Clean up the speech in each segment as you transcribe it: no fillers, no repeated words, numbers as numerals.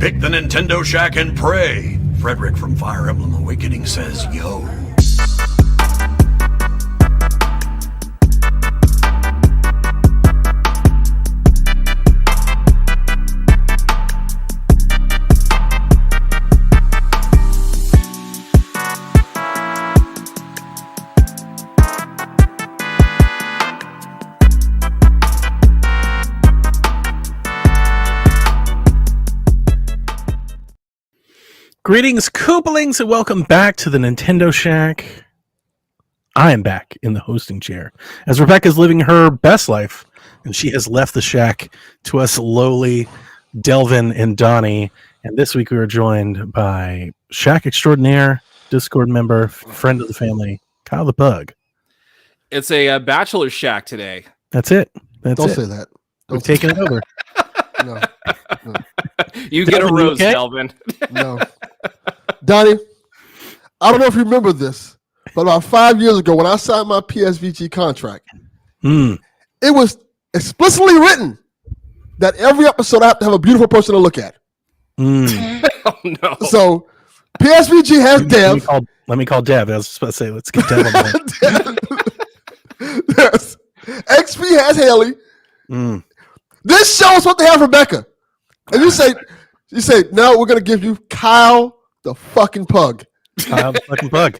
Pick the Nintendo Shack and pray. Frederick from Fire Emblem Awakening says, yo. Greetings, Koopalings, and welcome back to the Nintendo Shack. I am back in the hosting chair as Rebecca's living her best life, and she has left the shack to us lowly Delvin and Donnie. And this week we were joined by Shack extraordinaire, Discord member, friend of the family, Kyle the Pug. It's a bachelor shack today. That's it. Don't say that. We've taken it over. No. You get a Delvin, you rose, okay? Delvin. No. Donnie, I don't know if you remember this, but about 5 years ago when I signed my PSVG contract, it was explicitly written that every episode I have to have a beautiful person to look at. Oh, no. So PSVG has Dev. Let me call Dev. I was just about to say, let's get Dev on the Yes. XP has Haley. This show is supposed to have Rebecca. And you say, no, we're going to give you Kyle the fucking Pug. Kyle the fucking Pug.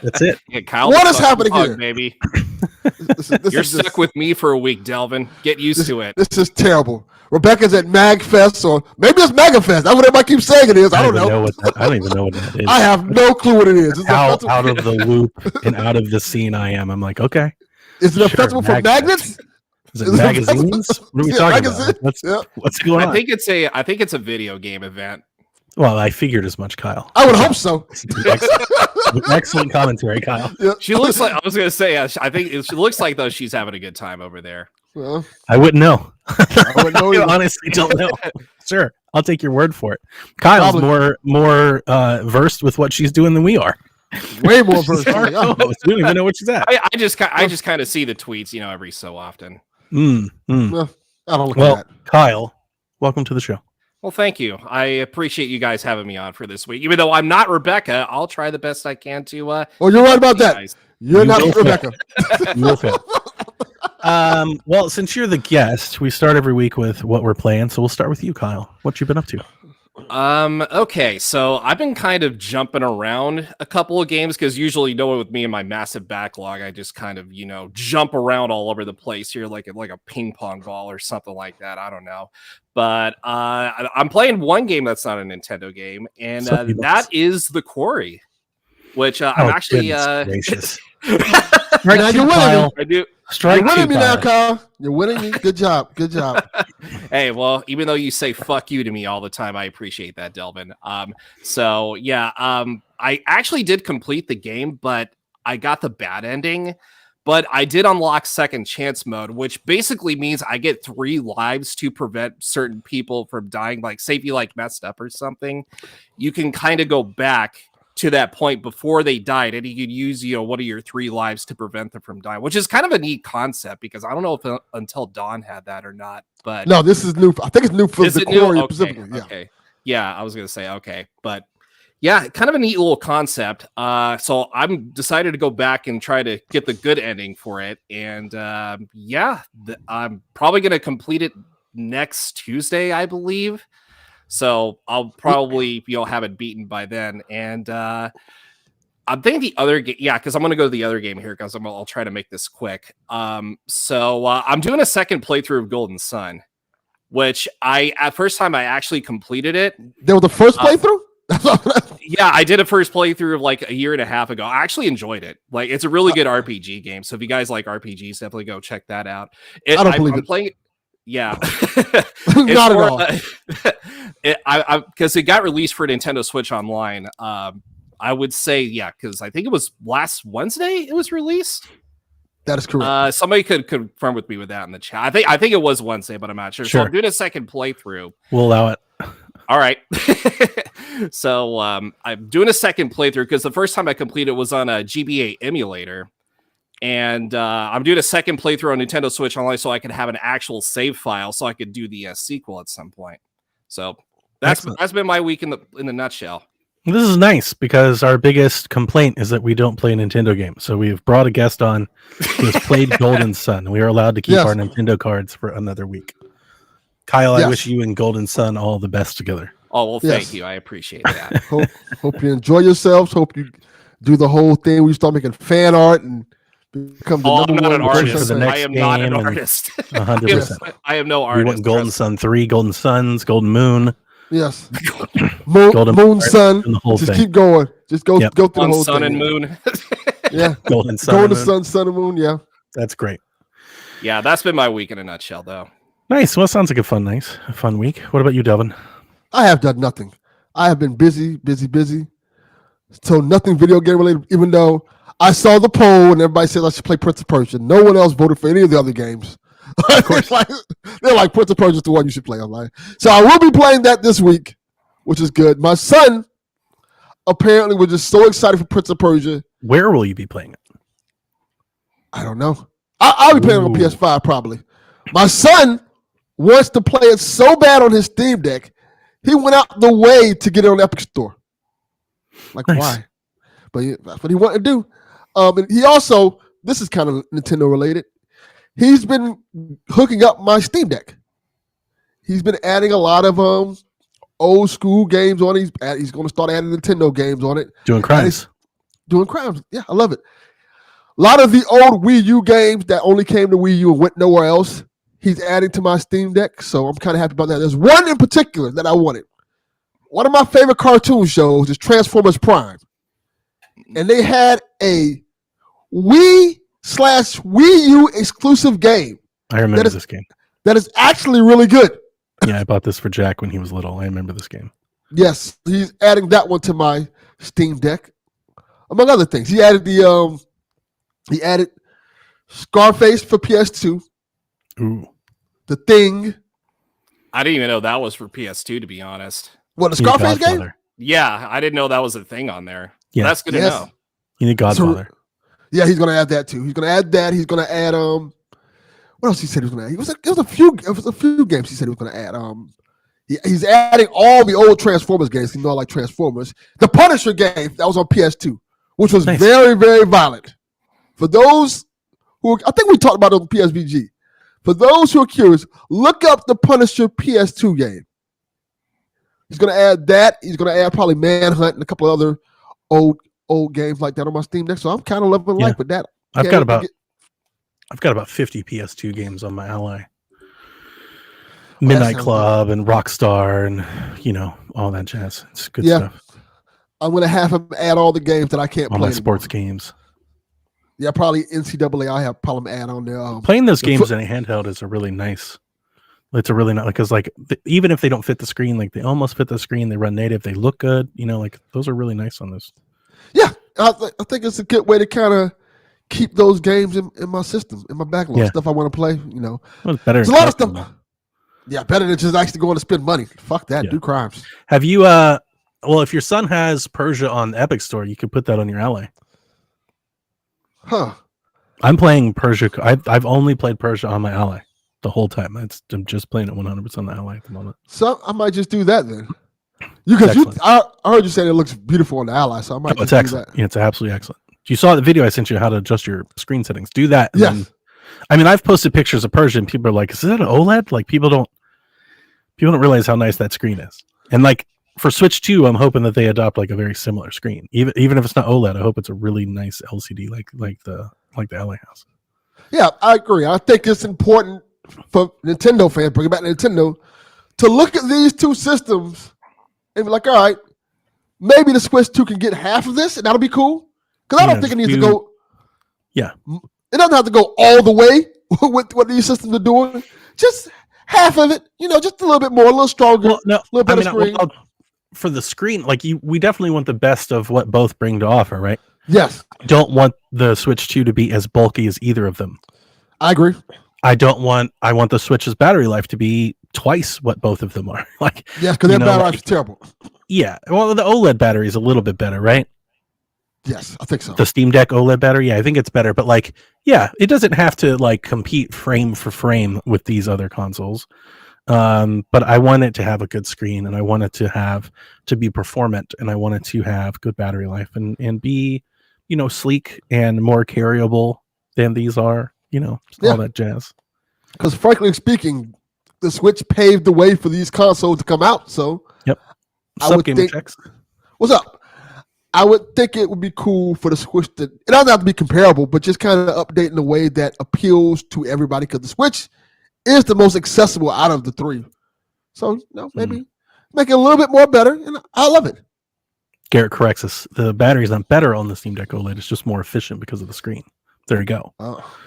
That's it. Yeah, Kyle, What is happening Pug, here? baby? This You're is stuck just- with me for a week, Delvin. Get used to it. This is terrible. Rebecca's at MagFest, or maybe it's MegaFest. That's what everybody keeps saying it is. I don't know. I don't even know what that is. I have no clue what it is. Is it How a festival, out of the loop and out of the scene I am. I'm like, okay. is it a sure, festival for MagFest. magnets? Is it Is it a magazines? festival? What are we Yeah, talking magazine. about? Yeah. What's going on? I think it's a video game event. Well, I figured as much, Kyle. I would hope so. Excellent commentary, Kyle. Yeah. She looks like I was gonna say. I think she looks like though she's having a good time over there. Well, I wouldn't know. I wouldn't know I either. honestly don't know. Sure, I'll take your word for it. Kyle's Probably. more versed with what she's doing than we are. Way more She's versed. our co-host. We don't even know what she's at. I just kind of see the tweets, every so often. Well, I don't look Well, at that. Kyle, welcome to the show. Well, thank you. I appreciate you guys having me on for this week. Even though I'm not Rebecca, I'll try the best I can to. Well, you're right about that. guys. You're You not will fit. Rebecca. You will fit. Well, since you're the guest, we start every week with what we're playing. So we'll start with you, Kyle. What you been up to? Okay, so I've been kind of jumping around a couple of games because usually, with me and my massive backlog, I just kind of, jump around all over the place here like a ping pong ball or something like that. I don't know. But I'm playing one game that's not a Nintendo game, and that is The Quarry, which I'm actually gracious. Now you're winning. Kyle. I do. Strike You're winning two, me now, Kyle. Kyle. You're winning me. Good job. Good job. Hey, well, even though you say fuck you to me all the time, I appreciate that, Delvin. I actually did complete the game, but I got the bad ending. But I did unlock second chance mode, which basically means I get 3 lives to prevent certain people from dying. Like, say if you messed up or something, you can kind of go back to that point before they died, and you could use one of your 3 lives to prevent them from dying, which is kind of a neat concept because I don't know if until Dawn had that or not. But No, this is new. I think it's new for is the it new? Quarry Okay, specifically. Yeah. okay. Yeah, I was gonna say okay, but yeah, kind of a neat little concept. So I'm decided to go back and try to get the good ending for it, and I'm probably gonna complete it next Tuesday, I believe. So I'll probably have it beaten by then, and I'm thinking the other game, because I'm going to go to the other game here because I'll try to make this quick. So I'm doing a second playthrough of Golden Sun, which at first time I actually completed it. There was the first playthrough? Yeah, I did a first playthrough of like a year and a half ago. I actually enjoyed it. Like, it's a really good RPG game. So if you guys like RPGs, definitely go check that out. I don't believe I'm it. playing. Yeah, Not at all. Because it got released for Nintendo Switch Online. I would say, because I think it was last Wednesday it was released. That is correct. Somebody could confirm with me with that in the chat. I think it was Wednesday, but I'm not sure. So I'm doing a second playthrough. We'll allow it. All right. So I'm doing a second playthrough because the first time I completed it was on a GBA emulator. And I'm doing a second playthrough on Nintendo Switch Online so I could have an actual save file so I could do the sequel at some point. So That's been my week in the nutshell. This is nice because our biggest complaint is that we don't play Nintendo games. So we've brought a guest on who has played Golden Sun. We are allowed to keep Yes. our Nintendo cards for another week. Kyle, I Yes. wish you and Golden Sun all the best together. Oh well, Yes. thank you. I appreciate that. Hope you enjoy yourselves. Hope you do the whole thing. We start making fan art and become the Oh, I'm number not an one artist. artist. For the next I am not an game and- artist. 100%. I am no We artist. want Golden Sun 3, Golden Suns, Golden Moon, Yes. Moon, Golden moon sun. and the whole Just thing. keep going. Just go Yep. go through the On whole sun thing. and moon. Yeah. Golden Sun. Golden and Moon. sun, sun and moon. Yeah. That's great. Yeah, that's been my week in a nutshell, though. Nice. Well, sounds like a fun week. What about you, Delvin? I have done nothing. I have been busy. So nothing video game related, even though I saw the poll and everybody said I should play Prince of Persia. No one else voted for any of the other games. Of course. They're like, Prince of Persia is the one you should play online. So I will be playing that this week, which is good. My son apparently was just so excited for Prince of Persia. Where will you be playing it? I don't know. I'll be playing on Ooh. PS5 probably. My son wants to play it so bad on his Steam Deck, he went out the way to get it on Epic Store. Like, Nice. why? But that's what he wanted to do. And he also, this is kind of Nintendo related, he's been hooking up my Steam Deck. He's been adding a lot of old school games on it. He's going to start adding Nintendo games on it. Doing crimes. Doing crimes. Yeah, I love it. A lot of the old Wii U games that only came to Wii U and went nowhere else, he's adding to my Steam Deck, so I'm kind of happy about that. There's one in particular that I wanted. One of my favorite cartoon shows is Transformers Prime. And they had a Wii/Wii U exclusive game I remember that is- this game. that is actually really good. Yeah, I bought this for Jack when he was little. I remember this game. Yes, he's adding that one to my Steam Deck, among other things. He added Scarface for PS2, Ooh. The Thing. I didn't even know that was for PS2, to be honest. What, the You need Scarface game? Godfather. Yeah, I didn't know that was a thing on there. Yeah. That's good Yes. to know. You need Godfather. Yeah, he's gonna add that too. He's gonna add that. He's gonna add what else he said he was gonna add? It was a few games he said he was gonna add. He's adding all the old Transformers games. You know, I like Transformers. The Punisher game that was on PS2, which was Nice. very, very violent. For those who I think we talked about it on PSVG. For those who are curious, look up the Punisher PS2 game. He's gonna add that. He's gonna add probably Manhunt and a couple of other old games like that on my Steam Deck. So I'm kind of loving life with that. I've Can't got wait to about 50 PS2 games on my Ally. Midnight sounds Club and Rockstar and all that jazz. It's good Yeah. stuff. I'm gonna have him add all the games that I can't All play. my sports anymore. games. Yeah, probably NCAA. I have probably add on there. Playing those the games foot- in a handheld is a really nice. It's a really nice because even if they don't fit the screen, like they almost fit the screen. They run native. They look good. Like those are really nice on this. Yeah, I think it's a good way to kind of keep those games in my system, in my backlog, Yeah. stuff I want to play. Well, it's better. There's a than lot of collecting, stuff. Yeah, better than just actually going to spend money. Fuck that. Yeah. Do crimes. Have you? Well, if your son has Persia on the Epic Store, you could put that on your Ally. Huh. I'm playing Persia. I've only played Persia on my Ally the whole time. I'm just playing it 100% on the Ally at the moment. So I might just do that then. Because Excellent. I heard you saying it looks beautiful on the Ally, so I might Oh, it's just do excellent. that. Yeah, it's absolutely excellent. You saw the video I sent you how to adjust your screen settings. Do that. and Yes. then- I mean, I've posted pictures of Persia, and people are like, "Is that an OLED?" Like people don't realize how nice that screen is. And like for Switch 2, I'm hoping that they adopt like a very similar screen. Even if it's not OLED, I hope it's a really nice LCD like the Ally has. Yeah, I agree. I think it's important for Nintendo fans, bring it back to Nintendo, to look at these two systems and be like, all right, maybe the Switch 2 can get half of this, and that'll be cool. Because I don't Yeah, think it needs you- to go. Yeah. It doesn't have to go all the way with what these systems are doing. Just half of it, just a little bit more, a little stronger, Well, no, little better I screen. mean, for the screen, like we definitely want the best of what both bring to offer, right? Yes, Don't want the Switch 2 to be as bulky as either of them. I agree. I want the Switch's battery life to be twice what both of them are. Like, Yes, because You their know, battery like- life is terrible. yeah. Well, the OLED battery is a little bit better, right? Yes, I think so. The Steam Deck OLED battery, yeah, I think it's better. But like, yeah, it doesn't have to like compete frame for frame with these other consoles. But I want it to have a good screen, and I want it to be performant, and I want it to have good battery life and be, sleek and more carryable than these are, all that jazz. Because frankly speaking, the Switch paved the way for these consoles to come out. So, yep. I would think. What's up? I would think it would be cool for the Switch to. It doesn't have to be comparable, but just kind of update in a way that appeals to everybody. Because the Switch is the most accessible out of the three. So, maybe make it a little bit more better, and I love it. Garrett corrects us. The battery's not better on the Steam Deck OLED. It's just more efficient because of the screen. There you go.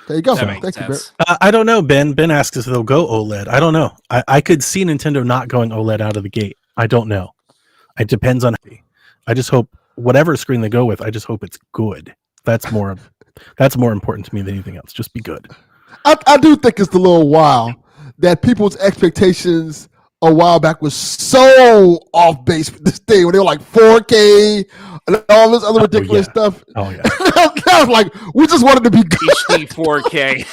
There you go. That Thank you, Barrett. I don't know, Ben. Ben asks if they'll go OLED. I don't know. I could see Nintendo not going OLED out of the gate. I don't know. It depends on. I just hope whatever screen they go with, I just hope it's good. That's more important to me than anything else. Just be good. I do think it's a little wild that people's expectations a while back was so off base with this thing when they were like 4K and all this other ridiculous stuff. Oh yeah. I was like, we just wanted to be good. HD 4K.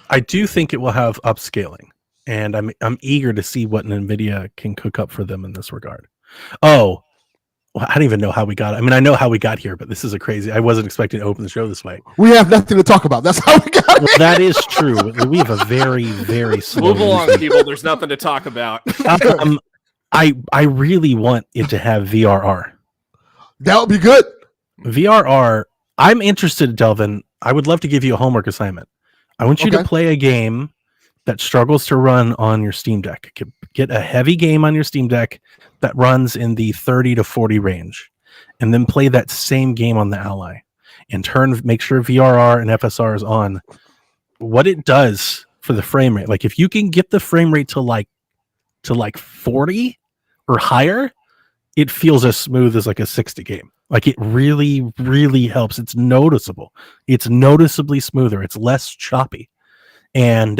I do think it will have upscaling, and I'm eager to see what NVIDIA can cook up for them in this regard. Oh, well, I don't even know how we got it. I mean, I know how we got here, but this is I wasn't expecting to open the show this way. We have nothing to talk about. That's how we got it. Well, that is true. We have a very, very slow. Move along, people. There's nothing to talk about. I really want it to have VRR. That would be good. VRR. I'm interested, Delvin. I would love to give you a homework assignment. I want you to play a game that struggles to run on your Steam Deck. Get a heavy game on your Steam Deck that runs in the 30 to 40 range, and then play that same game on the Ally, and make sure VRR and FSR is on. What it does for the frame rate, like if you can get the frame rate to like 40 or higher, it feels as smooth as like a 60 game. Like it really, really helps. It's noticeable. It's noticeably smoother. It's less choppy. And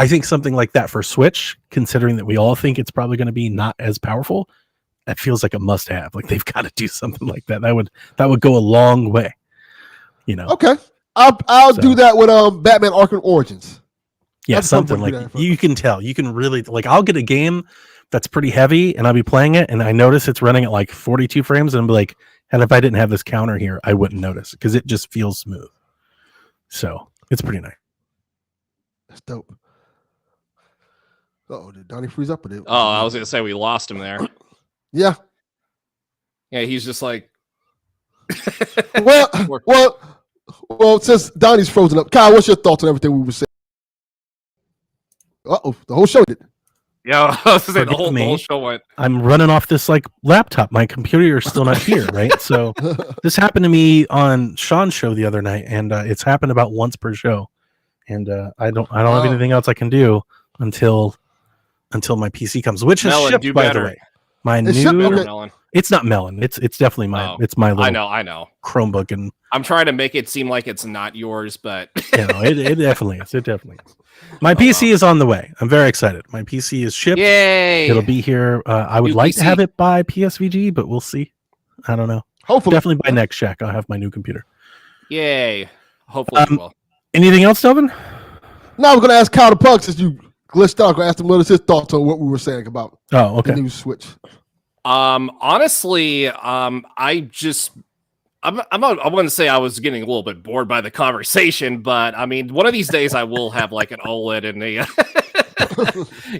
I think something like that for Switch, considering that we all think it's probably going to be not as powerful, that feels like a must-have. Like they've got to do something like that. That would go a long way. Okay, I'll do that with Batman Arkham Origins. Yeah, That's something like you can tell. You can really I'll get a game that's pretty heavy, and I'll be playing it, and I notice it's running at like 42 frames, and I'm like, and if I didn't have this counter here, I wouldn't notice because it just feels smooth. So it's pretty nice. That's dope. Oh, did Donnie freeze up? Oh, I was gonna say we lost him there. Yeah. Yeah, he's just like. well. Since Donnie's frozen up, Kyle, what's your thoughts on everything we were saying? The whole show did. Yeah, I was saying the whole show went. I'm running off this laptop. My computer is still not here, right? So this happened to me on Sean's show the other night, and it's happened about once per show. And I don't have anything else I can do until my PC comes, which is shipped, by the way. My new. It's not Melon. It's definitely mine. It's my little. I know. Chromebook, and I'm trying to make it seem like it's not yours, but it definitely is. It definitely is. My PC is on the way. I'm very excited. My PC is shipped. Yay! It'll be here. I would like to have it by PSVG, but we'll see. I don't know. Hopefully, definitely by next Shack, I'll have my new computer. Yay! Hopefully, you will. Anything else, Delvin? Now we're gonna ask Kyle the Pug, since you glitched out. I'm gonna ask him what is his thoughts on what we were saying about the new Switch. Honestly, I wouldn't say I was getting a little bit bored by the conversation, but I mean, one of these days I will have like an OLED and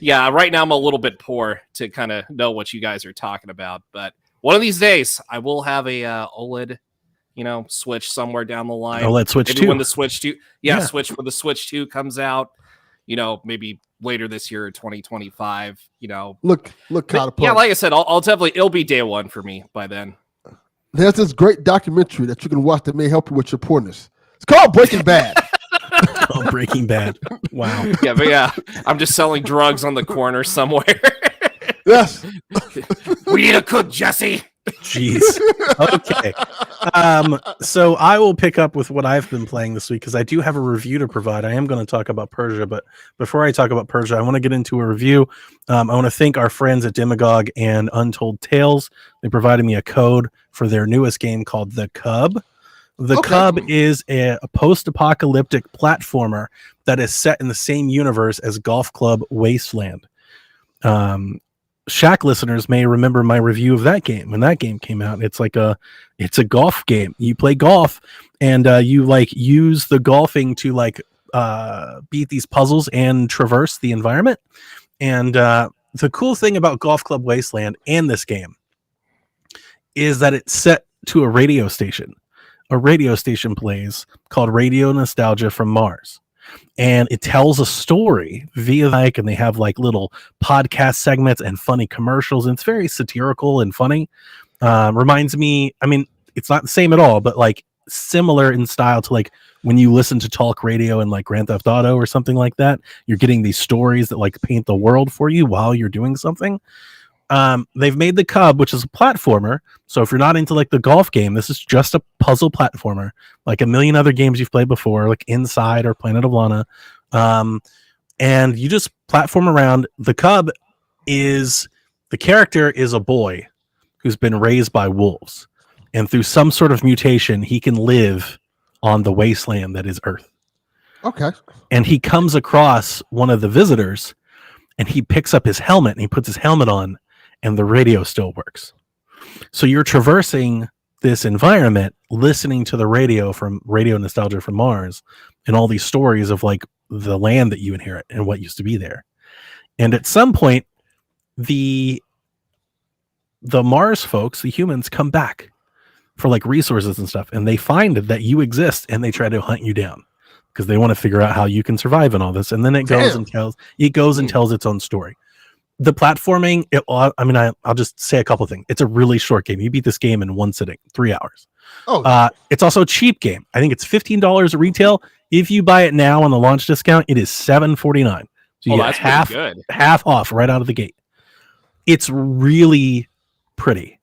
yeah, right now I'm a little bit poor to kind of know what you guys are talking about, but one of these days I will have a OLED, Switch somewhere down the line. OLED Switch maybe 2. When the Switch 2, Switch when the Switch 2 comes out, maybe later this year, 2025. Look, Kyle. Yeah, like I said, I'll definitely. It'll be day one for me by then. There's this great documentary that you can watch that may help you with your poorness. It's called Breaking Bad. Breaking Bad. Wow. Yeah, but yeah, I'm just selling drugs on the corner somewhere. Yes. We need a cook, Jesse. Jeez. Okay. So I will pick up with what I've been playing this week because I do have a review to provide. I am going to talk about Persia, but before I talk about Persia, I want to get into a review. I want to thank our friends at Demagog and Untold Tales. They provided me a code for their newest game called The Cub. The Okay. Cub is a post-apocalyptic platformer that is set in the same universe as Golf Club Wasteland. Shack listeners may remember my review of that game. When that game came out, it's a golf game. You play golf and you like use the golfing to like beat these puzzles and traverse the environment. And the cool thing about Golf Club Wasteland and this game is that it's set to a radio station. A radio station plays called Radio Nostalgia from Mars. And it tells a story via and they have like little podcast segments and funny commercials. And it's very satirical and funny. Reminds me, I mean, it's not the same at all, but like similar in style to like when you listen to talk radio and like Grand Theft Auto or something like that. You're getting these stories that like paint the world for you while you're doing something. They've made the Cub, which is a platformer. So if you're not into like the golf game, this is just a puzzle platformer, like a million other games you've played before, like Inside or Planet of Lana. And you just platform around. The Cub the character is a boy who's been raised by wolves. And through some sort of mutation, he can live on the wasteland that is Earth. Okay. And he comes across one of the visitors and he picks up his helmet and he puts his helmet on and the radio still works. So you're traversing this environment, listening to the radio from Radio Nostalgia from Mars and all these stories of like the land that you inherit and what used to be there. And at some point, the Mars folks, the humans, come back for like resources and stuff, and they find that you exist and they try to hunt you down because they want to figure out how you can survive and all this. And then it goes and tells its own story. The platforming, I'll just say a couple of things. It's a really short game. You beat this game in one sitting, 3 hours. Oh, it's also a cheap game. I think it's $15 at retail. If you buy it now on the launch discount, it is $7.49. So you get half off right out of the gate. It's really pretty.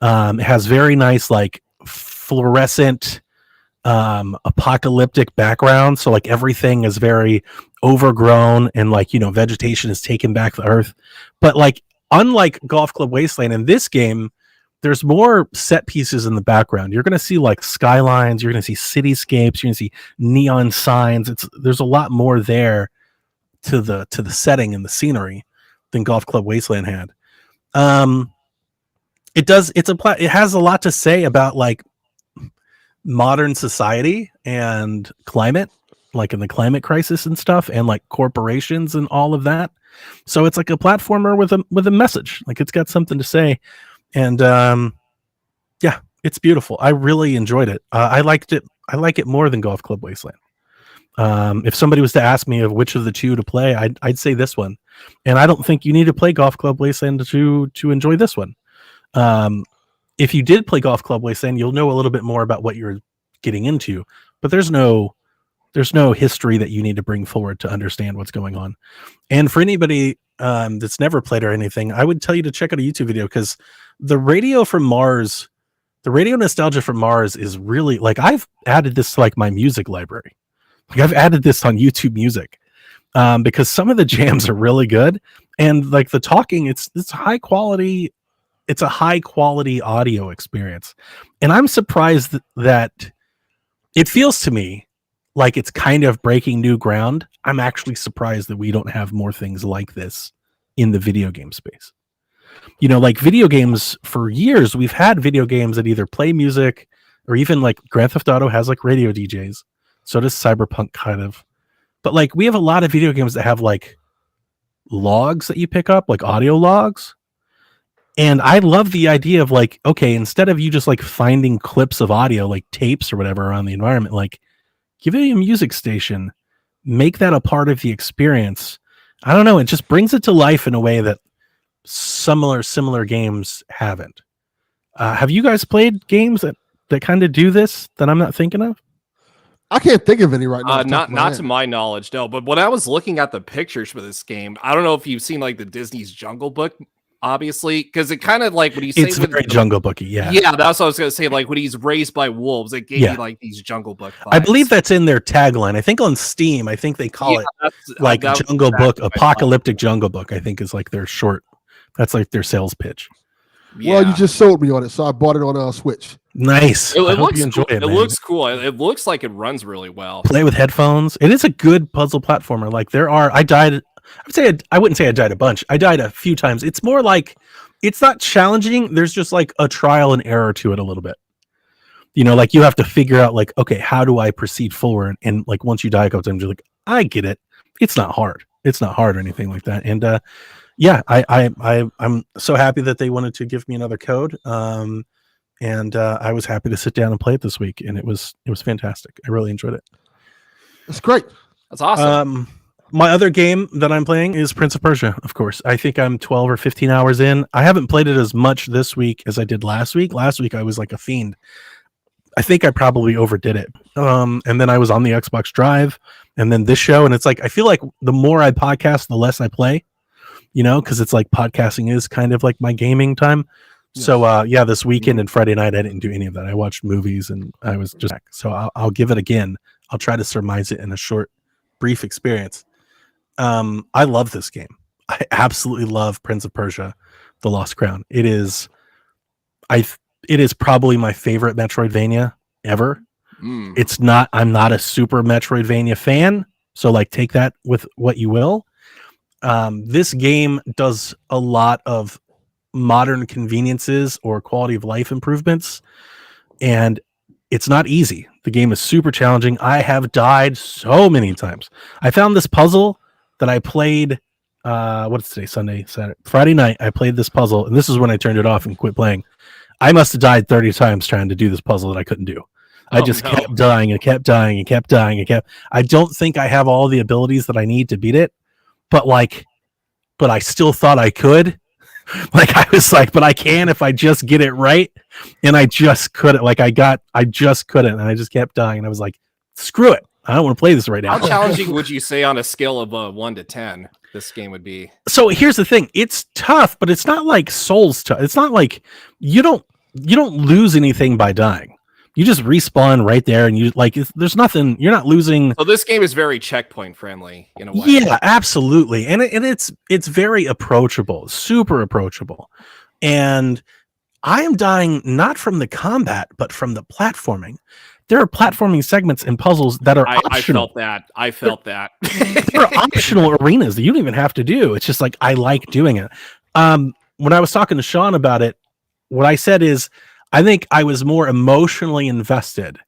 It has very nice, like fluorescent, apocalyptic background. So like everything is very overgrown and like, vegetation has taken back the earth. But like, unlike Golf Club Wasteland, in this game, there's more set pieces in the background. You're going to see like skylines. You're going to see cityscapes. You're going to see neon signs. There's a lot more there to the setting and the scenery than Golf Club Wasteland had. It has a lot to say about like modern society and climate, like in the climate crisis and stuff, and like corporations and all of that. So it's like a platformer with a message. Like it's got something to say. And yeah, it's beautiful. I really enjoyed it. I liked it. I like it more than Golf Club Wasteland. If somebody was to ask me of which of the two to play, I'd say this one. And I don't think you need to play Golf Club Wasteland to enjoy this one. If you did play Golf Club Wasteland, you'll know a little bit more about what you're getting into. But there's no history that you need to bring forward to understand what's going on. And for anybody that's never played or anything, I would tell you to check out a YouTube video because the Radio Nostalgia from Mars is really like, I've added this to like my music library. Like I've added this on YouTube Music because some of the jams are really good and like the talking, it's high quality. It's a high quality audio experience, and I'm surprised that it feels to me like it's kind of breaking new ground. I'm actually surprised that we don't have more things like this in the video game space. Like video games for years, we've had video games that either play music or even like Grand Theft Auto has like radio DJs. So does Cyberpunk kind of. But like we have a lot of video games that have like logs that you pick up, like audio logs. And I love the idea of like, okay, instead of you just like finding clips of audio, like tapes or whatever around the environment, like give it a music station, make that a part of the experience. I don't know. It just brings it to life in a way that similar games haven't. Have you guys played games that kind of do this that I'm not thinking of? I can't think of any right now. Not to my knowledge, no. But when I was looking at the pictures for this game, I don't know if you've seen like the Disney's Jungle Book, obviously, because it kind of like when you say it's very Jungle Booky, yeah, that's what I was gonna say. Like when he's raised by wolves, it gave you like these Jungle Book vibes. I believe that's in their tagline. I think on Steam, I think they call it like Jungle Book, Apocalyptic Jungle Book. I think is like their short. That's like their sales pitch. Yeah. Well, you just sold me on it, so I bought it on Switch. Nice. It I hope looks you enjoy cool. it. It Man. looks cool. It looks like it runs really well. Play with headphones. It is a good puzzle platformer. Like I died. I wouldn't say I died a bunch. I died a few times. It's more like it's not challenging. There's just like a trial and error to it a little bit. You know, like you have to figure out like, okay, how do I proceed forward? And like once you die a couple times, you're like, I get it. It's not hard. It's not hard or anything like that. And yeah, I'm so happy that they wanted to give me another code. And I was happy to sit down and play it this week, and it was fantastic. I really enjoyed it. It's great. That's awesome. My other game that I'm playing is Prince of Persia, of course. I think I'm 12 or 15 hours in. I haven't played it as much this week as I did last week. Last week I was like a fiend. I think I probably overdid it. And then I was on the Xbox Drive, and then this show, and it's like I feel like the more I podcast, the less I play. You know, because it's like podcasting is kind of like my gaming time. Yes. So yeah, this weekend and Friday night I didn't do any of that. I watched movies and I was just so I'll give it again. I'll try to surmise it in a short, brief experience. I love this game. I absolutely love Prince of Persia: The Lost Crown. It is probably my favorite Metroidvania ever. It's not. I'm not a super Metroidvania fan, so like take that with what you will. This game does a lot of modern conveniences or quality of life improvements, and it's not easy. The game is super challenging. I have died so many times. I found this puzzle that I played what's today, Sunday, Saturday, Friday night. I played this puzzle, and this is when I turned it off and quit playing. I must have died 30 times trying to do this puzzle that I couldn't do. I just kept dying and kept dying and kept dying and kept. I don't think I have all the abilities that I need to beat it, but I still thought I could. Like I was like, but I can if I just get it right, and I just couldn't. Like I just couldn't, and I just kept dying. And I was like, screw it, I don't want to play this right now. How challenging would you say on a scale of 1 to 10 this game would be? So here's the thing: it's tough, but it's not like Souls tough. It's not like you don't lose anything by dying. You just respawn right there, and you like there's nothing. You're not losing. So this game is very checkpoint friendly in a way. Yeah, absolutely, and it's very approachable, super approachable, and I am dying not from the combat, but from the platforming. There are platforming segments and puzzles that are optional. I felt that. There are optional arenas that you don't even have to do. It's just like I like doing it. When I was talking to Sean about it, what I said is, I think I was more emotionally invested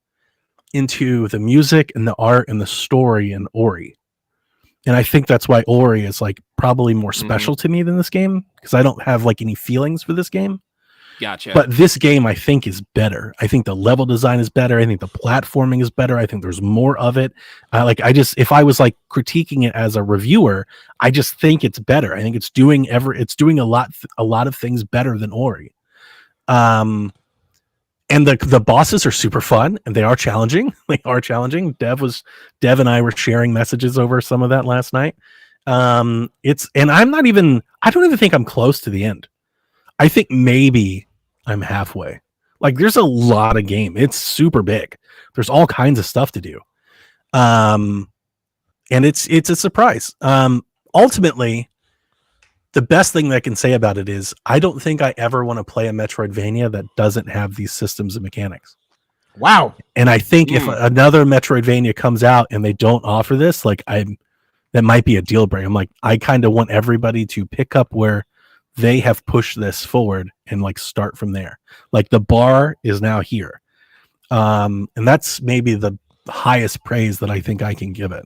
into the music and the art and the story in Ori. And I think that's why Ori is like probably more special to me than this game, because I don't have like any feelings for this game. Gotcha. But this game I think is better. I think the level design is better. I think the platforming is better. I think there's more of it. If I was like critiquing it as a reviewer, I just think it's better. I think it's doing a lot of things better than Ori. And the bosses are super fun, and they are challenging. They are challenging. Dev and I were sharing messages over some of that last night. I don't even think I'm close to the end. I think maybe I'm halfway. Like there's a lot of game. It's super big. There's all kinds of stuff to do. And it's a surprise. Ultimately, the best thing that I can say about it is I don't think I ever want to play a Metroidvania that doesn't have these systems and mechanics. Wow. And I think if another Metroidvania comes out and they don't offer this, that might be a deal breaker. I'm like, I kind of want everybody to pick up where they have pushed this forward and like start from there. Like the bar is now here. And that's maybe the highest praise that I think I can give it.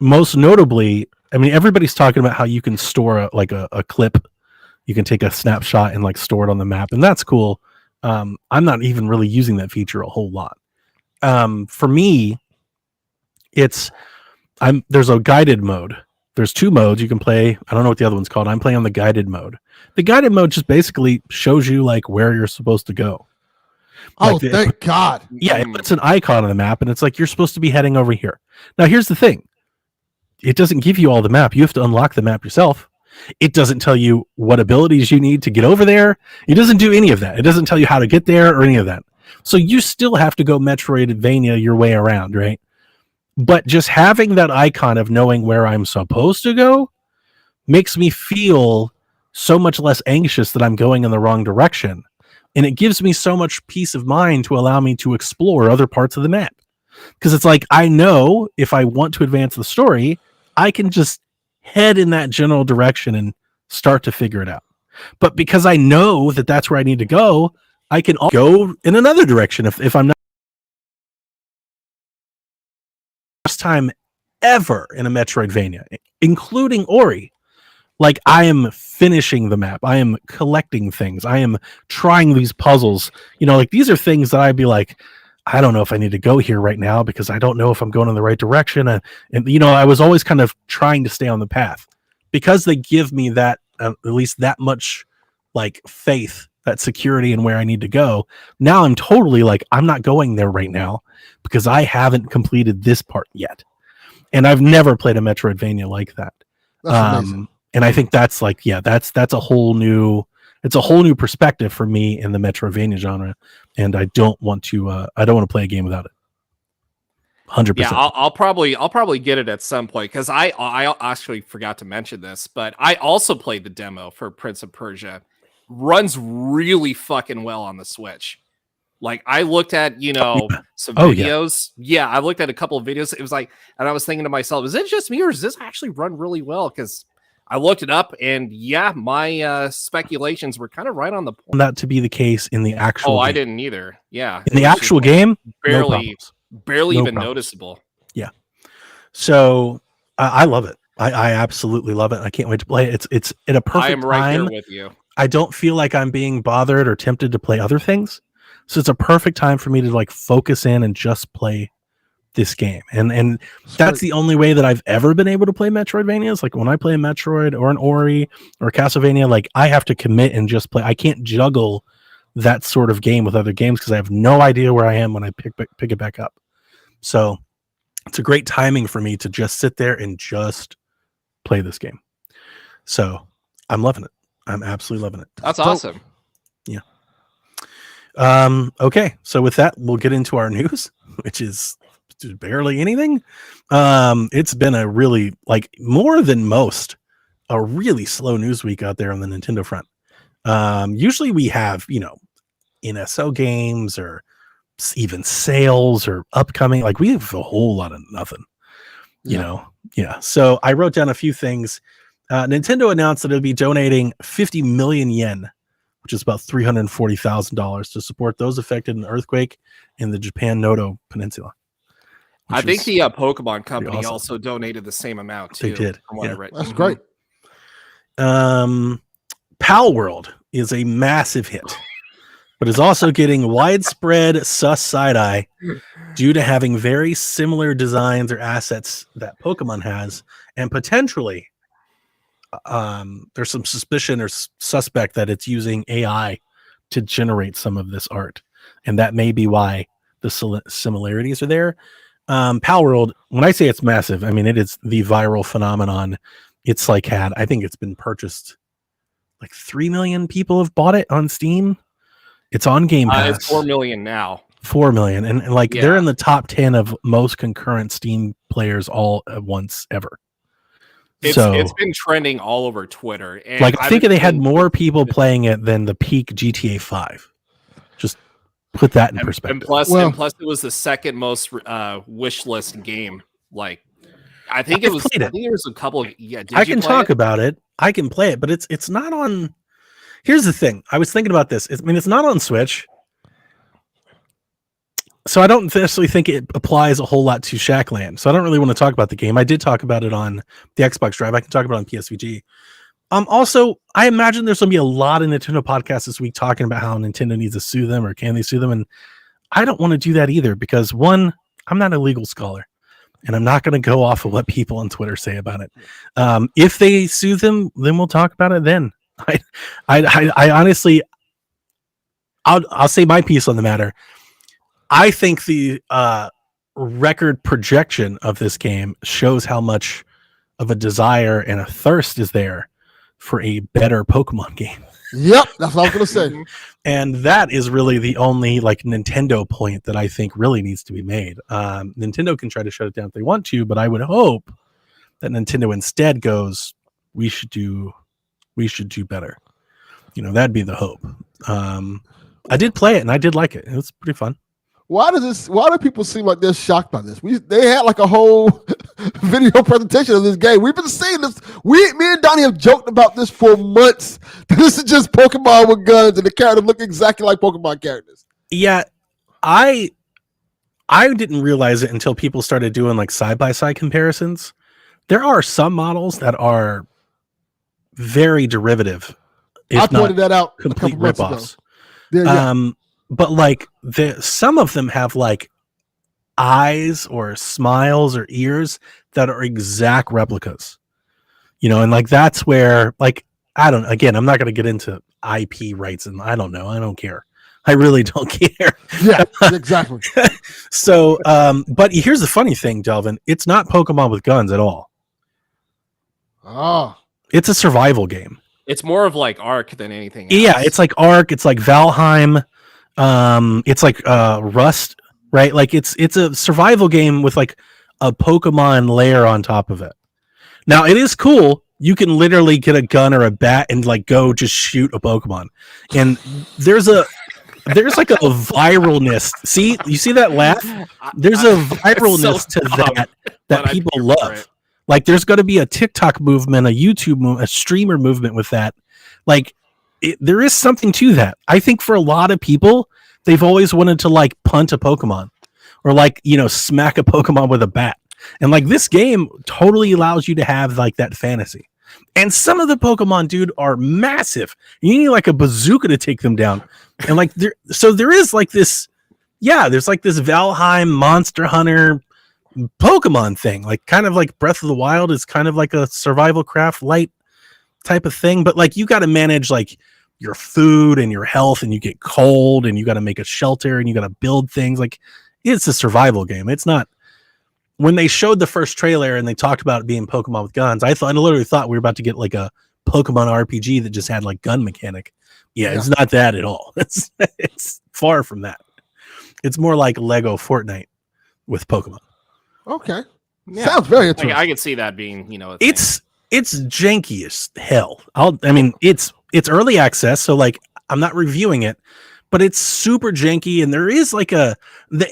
Most notably, I mean, everybody's talking about how you can store a clip. You can take a snapshot and like store it on the map, and that's cool. I'm not even really using that feature a whole lot. For me, there's a guided mode. There's 2 modes you can play. I don't know what the other one's called. I'm playing on the guided mode. The guided mode just basically shows you like where you're supposed to go. Thank God. Yeah, it's an icon on the map, and it's like you're supposed to be heading over here. Now, here's the thing. It doesn't give you all the map. You have to unlock the map yourself. It doesn't tell you what abilities you need to get over there. It doesn't do any of that. It doesn't tell you how to get there or any of that. So you still have to go Metroidvania your way around, right? But just having that icon of knowing where I'm supposed to go makes me feel so much less anxious that I'm going in the wrong direction. And it gives me so much peace of mind to allow me to explore other parts of the map. Because it's like, I know if I want to advance the story, I can just head in that general direction and start to figure it out. But because I know that that's where I need to go, I can go in another direction if I'm not. First time ever in a Metroidvania, including Ori, like I am finishing the map, I am collecting things, I am trying these puzzles. Like these are things that I'd be like, I don't know if I need to go here right now because I don't know if I'm going in the right direction. And I was always kind of trying to stay on the path because they give me that at least that much like faith, that security in where I need to go. Now I'm totally like, I'm not going there right now because I haven't completed this part yet. And I've never played a Metroidvania like that. That's amazing. And I think that's like, that's a whole new perspective for me in the Metroidvania genre. And I don't want to play a game without it. 100%. Yeah, I'll probably get it at some point because I actually forgot to mention this, but I also played the demo for Prince of Persia. Runs really fucking well on the Switch. Like I looked at, some videos. Yeah, I looked at a couple of videos. It was like, and I was thinking to myself, is it just me or does this actually run really well? Because I looked it up and my speculations were kind of right on the point. That to be the case in the actual game. I didn't either. Yeah. In the actual game, barely no even problems. Noticeable. Yeah. So I love it. I absolutely love it. I can't wait to play it. It's at a perfect time. I am right there with you. I don't feel like I'm being bothered or tempted to play other things. So it's a perfect time for me to like focus in and just play this game. And that's the only way that I've ever been able to play Metroidvanias. Like when I play a Metroid or an Ori or a Castlevania, like I have to commit and just play. I can't juggle that sort of game with other games because I have no idea where I am when I pick it back up. So it's a great timing for me to just sit there and just play this game. So I'm loving it. I'm absolutely loving it. That's awesome. Yeah. Okay. So with that, we'll get into our news, which is barely anything. It's been a really, like more than most, a really slow news week out there on the Nintendo front. Usually we have, NSO games or even sales or upcoming, like we have a whole lot of nothing, Yeah. So I wrote down a few things. Nintendo announced that it'll be donating 50 million yen, which is about $340,000 to support those affected in the earthquake in the Japan Noto Peninsula. I think the Pokemon company also donated the same amount too. They did. From what I read. That's great. Pal World is a massive hit, but is also getting widespread sus side-eye due to having very similar designs or assets that Pokemon has, and potentially there's some suspicion or suspect that it's using AI to generate some of this art, and that may be why the similarities are there. Pal World, when I say it's massive, I mean it is the viral phenomenon. It's like I think it's been purchased, like 3 million people have bought it on Steam. It's on Game Pass. It's 4 million now. 4 million, and they're in the top 10 of most concurrent Steam players all at once ever. It's been trending all over Twitter. And I think they had more people playing it than the peak GTA 5. Just put that in perspective. And plus, it was the second most wish list game. Like, I think it was. I think there was a couple. I can talk about it. I can play it, but it's not on. Here's the thing. I was thinking about this. It's not on Switch. So I don't necessarily think it applies a whole lot to Shackland. So I don't really want to talk about the game. I did talk about it on the Xbox Drive. I can talk about it on PSVG. Also, I imagine there's going to be a lot of Nintendo podcasts this week talking about how Nintendo needs to sue them or can they sue them. And I don't want to do that either because, one, I'm not a legal scholar and I'm not going to go off of what people on Twitter say about it. If they sue them, then we'll talk about it then. I honestly, I'll say my piece on the matter. I think the record projection of this game shows how much of a desire and a thirst is there for a better Pokemon game. Yep, that's what I was going to say. And that is really the only Nintendo point that I think really needs to be made. Nintendo can try to shut it down if they want to, but I would hope that Nintendo instead goes, we should we should do better. That'd be the hope. I did play it and I did like it. It was pretty fun. Why do people seem like they're shocked by this? They had like a whole video presentation of this game. We've been seeing this. Me and Donnie have joked about this for months. This is just Pokemon with guns, and the characters look exactly like Pokemon characters. Yeah, I didn't realize it until people started doing like side-by-side comparisons. There are some models that are very derivative. I pointed that out. Complete ripoffs. Yeah. But like some of them have like eyes or smiles or ears that are exact replicas, and like that's where like I'm not going to get into IP rights and I don't know. I don't care. I really don't care. Yeah, exactly. So, but here's the funny thing, Delvin. It's not Pokemon with guns at all. Oh. It's a survival game. It's more of like Ark than anything else. Yeah, it's like Ark. It's like Valheim. It's like Rust, right? Like it's a survival game with like a Pokemon layer on top of it. Now it is cool. You can literally get a gun or a bat and like go just shoot a Pokemon. And there's like a viralness. See, you see that laugh? There's a viralness to that people love. Like there's going to be a TikTok movement, a YouTube movement, a streamer movement with that. Like there is something to that. I think for a lot of people, they've always wanted to like punt a Pokemon or like, smack a Pokemon with a bat. And like this game totally allows you to have like that fantasy. And some of the Pokemon, dude, are massive. You need like a bazooka to take them down. And like there is like this, there's like this Valheim Monster Hunter Pokemon thing, like kind of like Breath of the Wild is kind of like a survival craft light type of thing, but like you got to manage like your food and your health, and you get cold and you got to make a shelter and you got to build things. Like it's a survival game. It's not. When they showed the first trailer and they talked about it being Pokemon with guns, I literally thought we were about to get like a Pokemon RPG that just had like gun mechanic. Yeah. It's not that at all. It's far from that. It's more like Lego Fortnite with Pokemon. Okay. Yeah. Sounds very interesting. I could see that being, it's janky as hell. It's early access, so like I'm not reviewing it, but it's super janky, and there is like the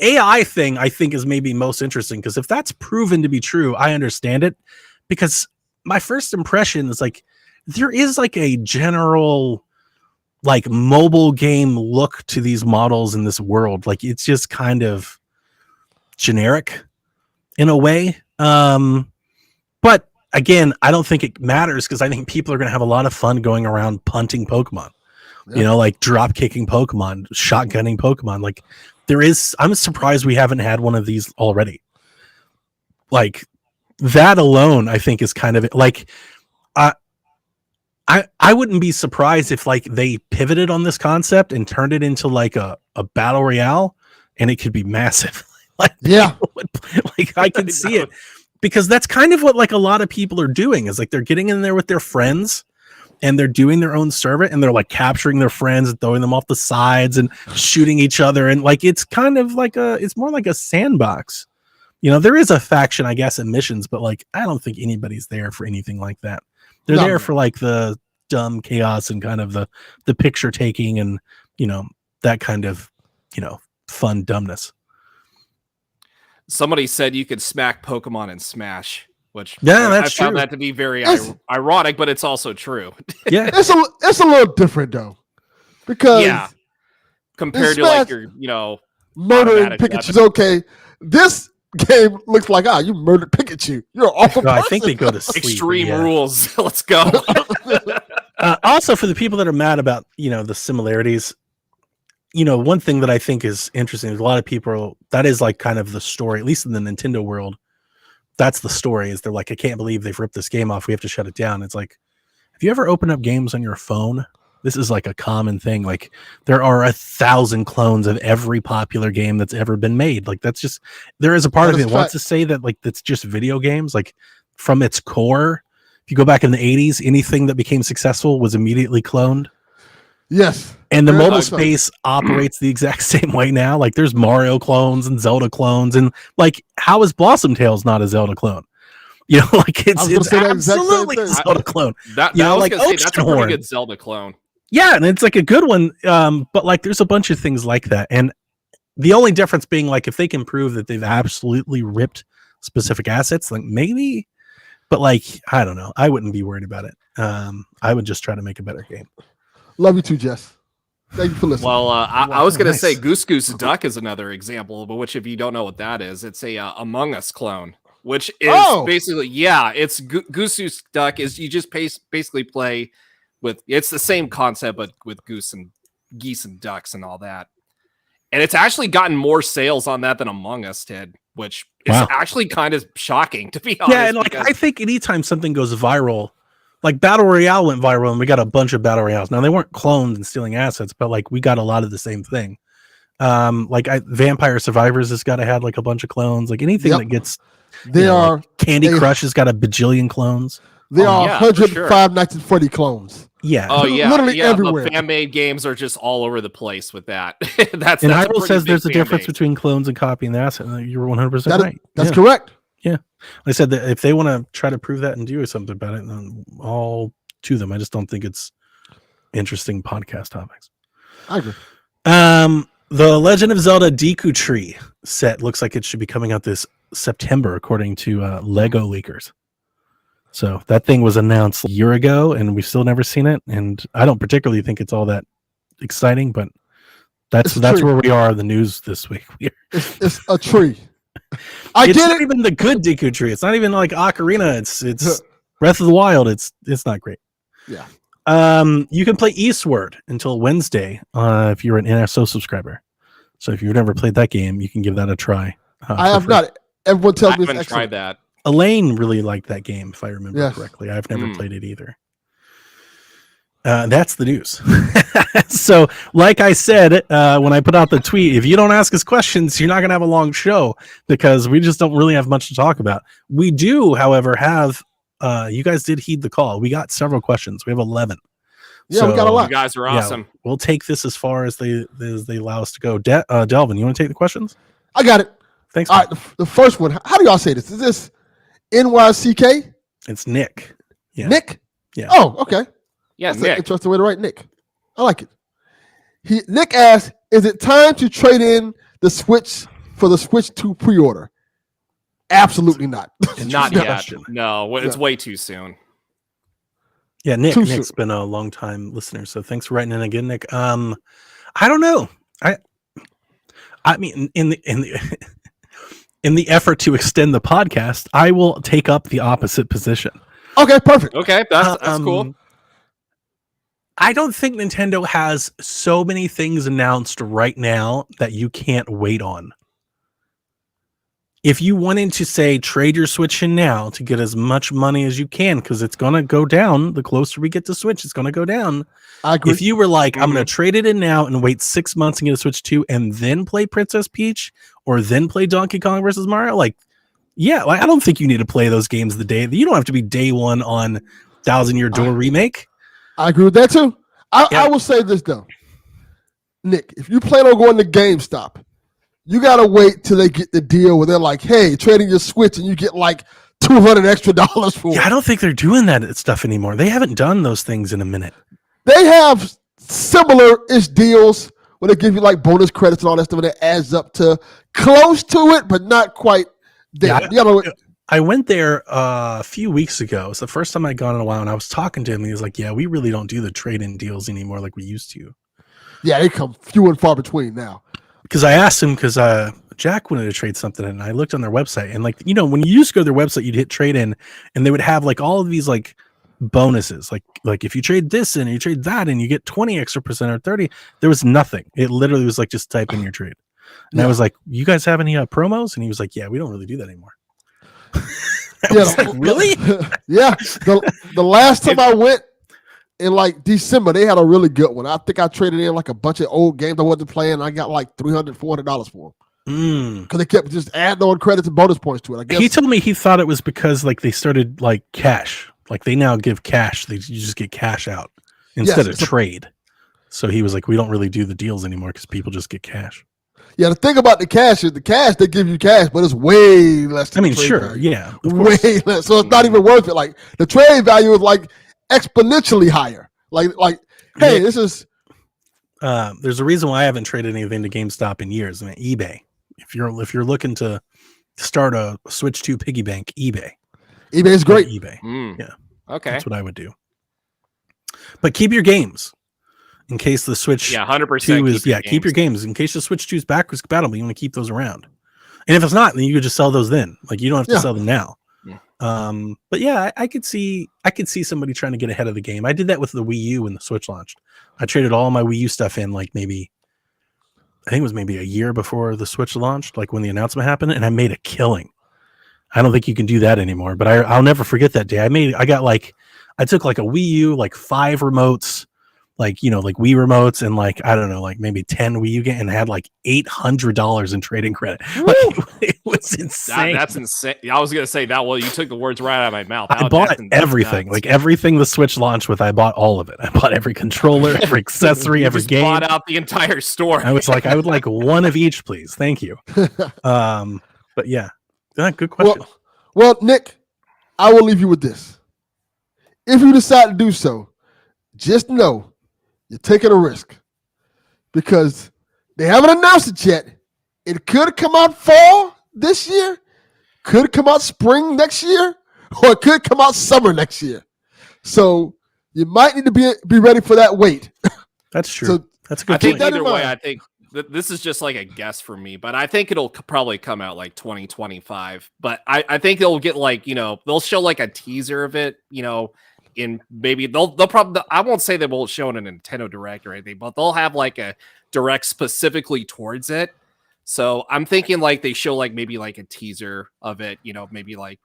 AI thing I think is maybe most interesting, because if that's proven to be true, I understand it, because my first impression is like there is like a general like mobile game look to these models in this world. Like it's just kind of generic in a way. But again, I don't think it matters, because I think people are going to have a lot of fun going around punting Pokemon, like drop kicking Pokemon, shotgunning Pokemon. Like I'm surprised we haven't had one of these already. Like that alone, I think is kind of like, I wouldn't be surprised if like they pivoted on this concept and turned it into like a battle royale, and it could be massive. Like, like I can see it, because that's kind of what like a lot of people are doing, is like they're getting in there with their friends and they're doing their own server, and they're like capturing their friends and throwing them off the sides and shooting each other. And like, it's kind of like it's more like a sandbox. There is a faction, I guess, in missions, but like, I don't think anybody's there for anything like that. They're there for like the dumb chaos and kind of the picture taking and, that kind of, fun dumbness. Somebody said you could smack Pokemon in Smash, which that's I found true. that to be very ironic, but it's also true. Yeah, it's a little different though, because compared to like your murdering Pikachu's okay. This game looks like you murdered Pikachu. You're an awful person. I think they go to sleep. Extreme rules. Let's go. Also, for the people that are mad about the similarities. One thing that I think is interesting is a lot of people, that is like kind of the story, at least in the Nintendo world. That's the story, is they're like, I can't believe they've ripped this game off. We have to shut it down. It's like, have you ever opened up games on your phone? This is like a common thing. Like there are 1,000 clones of every popular game that's ever been made. Like that's just, there is a part of me that wants to say that like, that's just video games. Like from its core, if you go back in the 80s, anything that became successful was immediately cloned. Yes. And the mobile space operates the exact same way now. Like there's Mario clones and Zelda clones, and like how is Blossom Tales not a Zelda clone? You know, like I was gonna it's say that exact same absolutely a thing. Zelda clone. That You know, I was like gonna say that's a Oceanhorn. pretty good Zelda clone. Yeah, and it's like a good one. But like there's a bunch of things like that. And the only difference being like if they can prove that they've absolutely ripped specific assets, like maybe, but like I don't know. I wouldn't be worried about it. I would just try to make a better game. Love you too, Jess. Thank you for listening. Well, I was gonna say Nice. Goose Goose Duck is another example, but which if you don't know what that is, it's a Among Us clone, which is basically it's Goose Goose Duck is you just basically play with it's the same concept but with geese and ducks and all that, and it's actually gotten more sales on that than Among Us did, which is actually kind of shocking to be honest. Yeah, and like I think anytime something goes viral. Like Battle Royale went viral and we got a bunch of Battle Royales. Now they weren't cloned and stealing assets, but like we got a lot of the same thing. Vampire Survivors has got to have like a bunch of clones. Like anything that gets Candy Crush has got a bajillion clones. There are 105 Nights at Freddy clones. Yeah. Oh yeah. Literally everywhere. The fan-made games are just all over the place with that. that's and that's Hyrule says there's a difference between clones and copying the asset. You're 100% right. That's correct. Yeah. I said that if they want to try to prove that and do something about it, then all to them. I just don't think it's interesting podcast topics. I agree. The Legend of Zelda Deku Tree set looks like it should be coming out this September, according to Lego leakers. So that thing was announced a year ago, and we've still never seen it. And I don't particularly think it's all that exciting, but that's where we are in the news this week. It's a tree. It's not even the good Deku Tree. It's not even like Ocarina. It's Breath of the Wild. It's not great. Yeah. You can play Eastward until Wednesday if you're an NSO subscriber. So if you've never played that game, you can give that a try. I have not. Everyone tells me it's I haven't excellent. tried that. Elaine really liked that game, if I remember correctly. I've never played it either. That's the news. So, like I said, when I put out the tweet, if you don't ask us questions, you're not going to have a long show because we just don't really have much to talk about. We do, however, have, you guys did heed the call. We got several questions. We have 11. Yeah, we got a lot. You guys are awesome. Yeah, we'll take this as far as they allow us to go. Delvin, you want to take the questions? I got it. Thanks. All right, the first one. How do y'all say this? Is this NYCK? It's Nick. Yeah. Nick? Yeah. Oh, okay. Yeah, That's Nick. an interesting way to write Nick. I like it. Nick asked, is it time to trade in the Switch for the Switch 2 pre-order? Absolutely not. Not yet. question. No, it's way too soon. Yeah, Nick's been a long time listener, so thanks for writing in again, Nick. I don't know. I mean, in the in the effort to extend the podcast, I will take up the opposite position. Okay, perfect. Okay, that's cool. I don't think Nintendo has so many things announced right now that you can't wait on. If you wanted to say trade your Switch in now to get as much money as you can, because it's going to go down. The closer we get to Switch, it's going to go down. I agree. If you were like, I'm going to trade it in now and wait 6 months and get a Switch 2 and then play Princess Peach or then play Donkey Kong versus Mario, like, yeah, like, I don't think you need to play those games the day. You don't have to be day one on Thousand Year Door Remake. I agree with that too. I will say this though, Nick, if you plan on going to GameStop, you gotta wait till they get the deal where they're like, "Hey, trading your Switch and you get like $200 extra for it." Yeah, I don't think they're doing that stuff anymore. They haven't done those things in a minute. They have similar-ish deals where they give you like bonus credits and all that stuff, and it adds up to close to it, but not quite there. Yeah, I went there a few weeks ago. It's the first time I'd gone in a while, and I was talking to him, and he was like, yeah, we really don't do the trade-in deals anymore like we used to. Yeah, they come few and far between now. Because I asked him, because Jack wanted to trade something, and I looked on their website, and like, you know, when you used to go to their website, you'd hit trade-in, and they would have like all of these like bonuses. Like if you trade this in, and you trade that, and you get 20 extra % or 30, there was nothing. It literally was like, just type in your trade. And I was like, you guys have any promos? And he was like, yeah, we don't really do that anymore. Really? Yeah. The last time I went in like December, they had a really good one. I think I traded in like a bunch of old games I wasn't playing. And I got like $300, $400 for them. Because they kept just adding on credits and bonus points to it. I guess he told me he thought it was because like they started like cash. Like they now give cash. You just get cash out instead of trade. So he was like, we don't really do the deals anymore because people just get cash. Yeah, the thing about the cash is the cash, they give you cash, but it's way less I than mean, the trade sure, value. yeah, of Way course. less. So it's not even worth it. Like the trade value is like exponentially higher. Like, hey, Nick, this is there's a reason why I haven't traded anything to GameStop in years. I mean, eBay. If you're looking to start a Switch 2 piggy bank, eBay. eBay's great. eBay. Yeah. Okay. That's what I would do. But keep your games in case the Switch 100%. 2 is keep your games in case the Switch 2 is backwards compatible. You want to keep those around. And if it's not, then you could just sell those then. Like you don't have to sell them now. Yeah. But yeah, I could see somebody trying to get ahead of the game. I did that with the Wii U when the Switch launched. I traded all my Wii U stuff in like I think it was maybe a year before the Switch launched, like when the announcement happened, and I made a killing. I don't think you can do that anymore, but I'll never forget that day. I took like a Wii U, like 5 remotes, like, like Wii remotes and like, I don't know, like maybe 10 Wii U games and had like $800 in trading credit. Like, it was insane. That's insane. I was going to say that. Well, you took the words right out of my mouth. I bought everything, like everything the Switch launched with. I bought all of it. I bought every controller, every accessory, every game. Bought out the entire store. I was like, I would like one of each, please. Thank you. But yeah, good question. Well, Nick, I will leave you with this. If you decide to do so, just know you're taking a risk because they haven't announced it yet. It could come out fall this year, could come out spring next year, or it could come out summer next year. So you might need to be ready for that wait. That's true. So that's a good I think point. either way, I think this is just like a guess for me, but I think it'll probably come out like 2025. But I think they'll get like, they'll show like a teaser of it, in maybe they'll probably, I won't say they won't show in a Nintendo Direct or anything, but they'll have like a Direct specifically towards it. So I'm thinking like they show like maybe like a teaser of it, maybe like,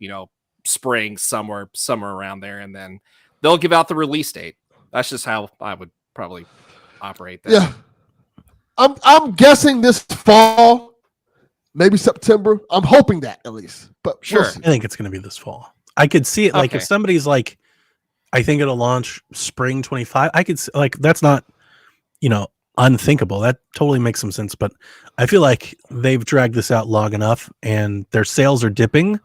spring somewhere around there, and then they'll give out the release date. That's just how I would probably operate that. Yeah. I'm guessing this fall, maybe September. I'm hoping that at least. But Sure. we'll see. I think it's going to be this fall. I could see it like if somebody's like, I think it'll launch spring 25. I could like that's not, unthinkable. That totally makes some sense. But I feel like they've dragged this out long enough, and their sales are dipping,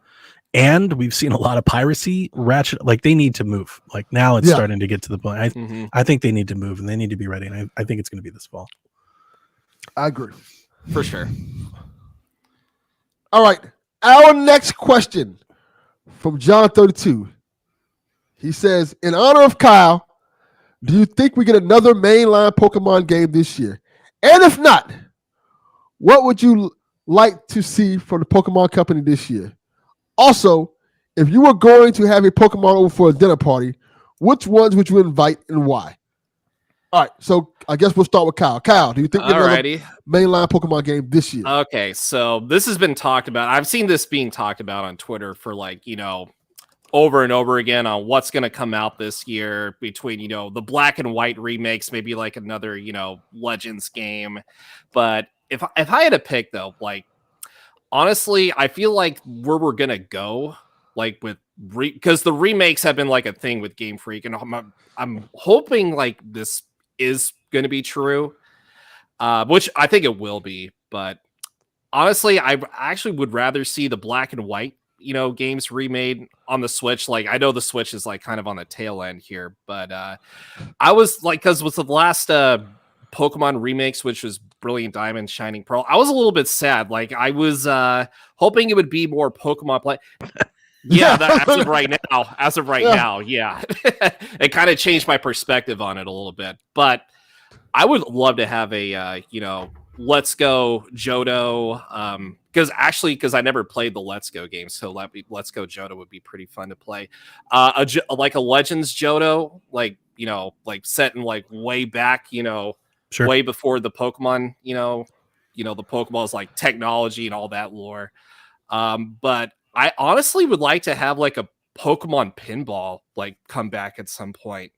and we've seen a lot of piracy ratchet. Like they need to move. Like now it's starting to get to the point. I think they need to move, and they need to be ready. And I think it's going to be this fall. I agree. For sure. All right. Our next question from John 32. He says, in honor of Kyle, do you think we get another mainline Pokemon game this year? And if not, what would you like to see from the Pokemon Company this year? Also, if you were going to have a Pokemon over for a dinner party, which ones would you invite and why? All right, so I guess we'll start with Kyle. Kyle, do you think we get another mainline Pokemon game this year? Okay, so this has been talked about. I've seen this being talked about on Twitter for like, over and over again on what's going to come out this year between, the Black and White remakes, maybe like another, Legends game. But if I had to pick though, like, honestly, I feel like where we're going to go, like with because the remakes have been like a thing with Game Freak, and I'm hoping like this is going to be true, which I think it will be. But honestly, I actually would rather see the Black and White games remade on the Switch. Like I know the Switch is like kind of on the tail end here, but I was like, because with the last Pokemon remakes, which was Brilliant Diamond, Shining Pearl, I was a little bit sad. Like I was hoping it would be more Pokemon play. Yeah, as of right now, yeah. It kind of changed my perspective on it a little bit. But I would love to have a Let's Go Johto, because I never played the Let's Go game, so Let's Go Johto would be pretty fun to play. Like a Legends Johto, like set in like way back, Sure. way before the Pokemon, the Pokeballs like technology and all that lore. But I honestly would like to have like a Pokemon pinball like come back at some point,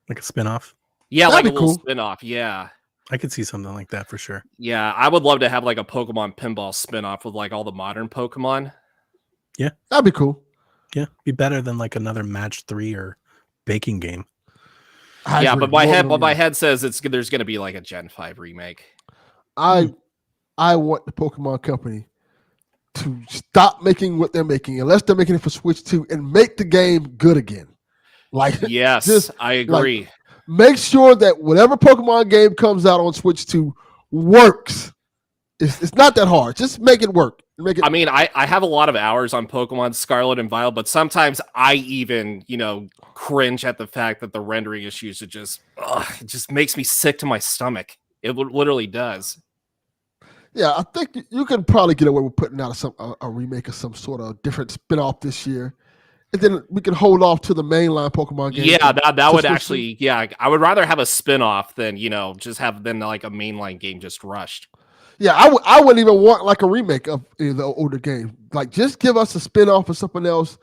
like a spinoff. Yeah, That'd like a be little cool. spinoff. Yeah. I could see something like that for sure. Yeah, I would love to have like a Pokemon pinball spinoff with like all the modern Pokemon. Yeah, that'd be cool. Yeah, be better than like another Match 3 or baking game. Yeah, but my head says there's going to be like a Gen 5 remake. I I want the Pokemon Company to stop making what they're making, unless they're making it for Switch 2, and make the game good again. Like, Yes, I agree. Make sure that whatever Pokemon game comes out on Switch 2 works. It's not that hard. Just make it work. I mean, I have a lot of hours on Pokemon Scarlet and Violet, but sometimes I even, cringe at the fact that the rendering issues are just, it just makes me sick to my stomach. It literally does. Yeah, I think you can probably get away with putting out a remake of some sort of different spin-off this year. And then we can hold off to the mainline Pokemon game. Yeah, that would actually, I would rather have a spin-off than, just have like a mainline game just rushed. Yeah, I wouldn't even want like a remake of the older game. Like, just give us a spin-off or something else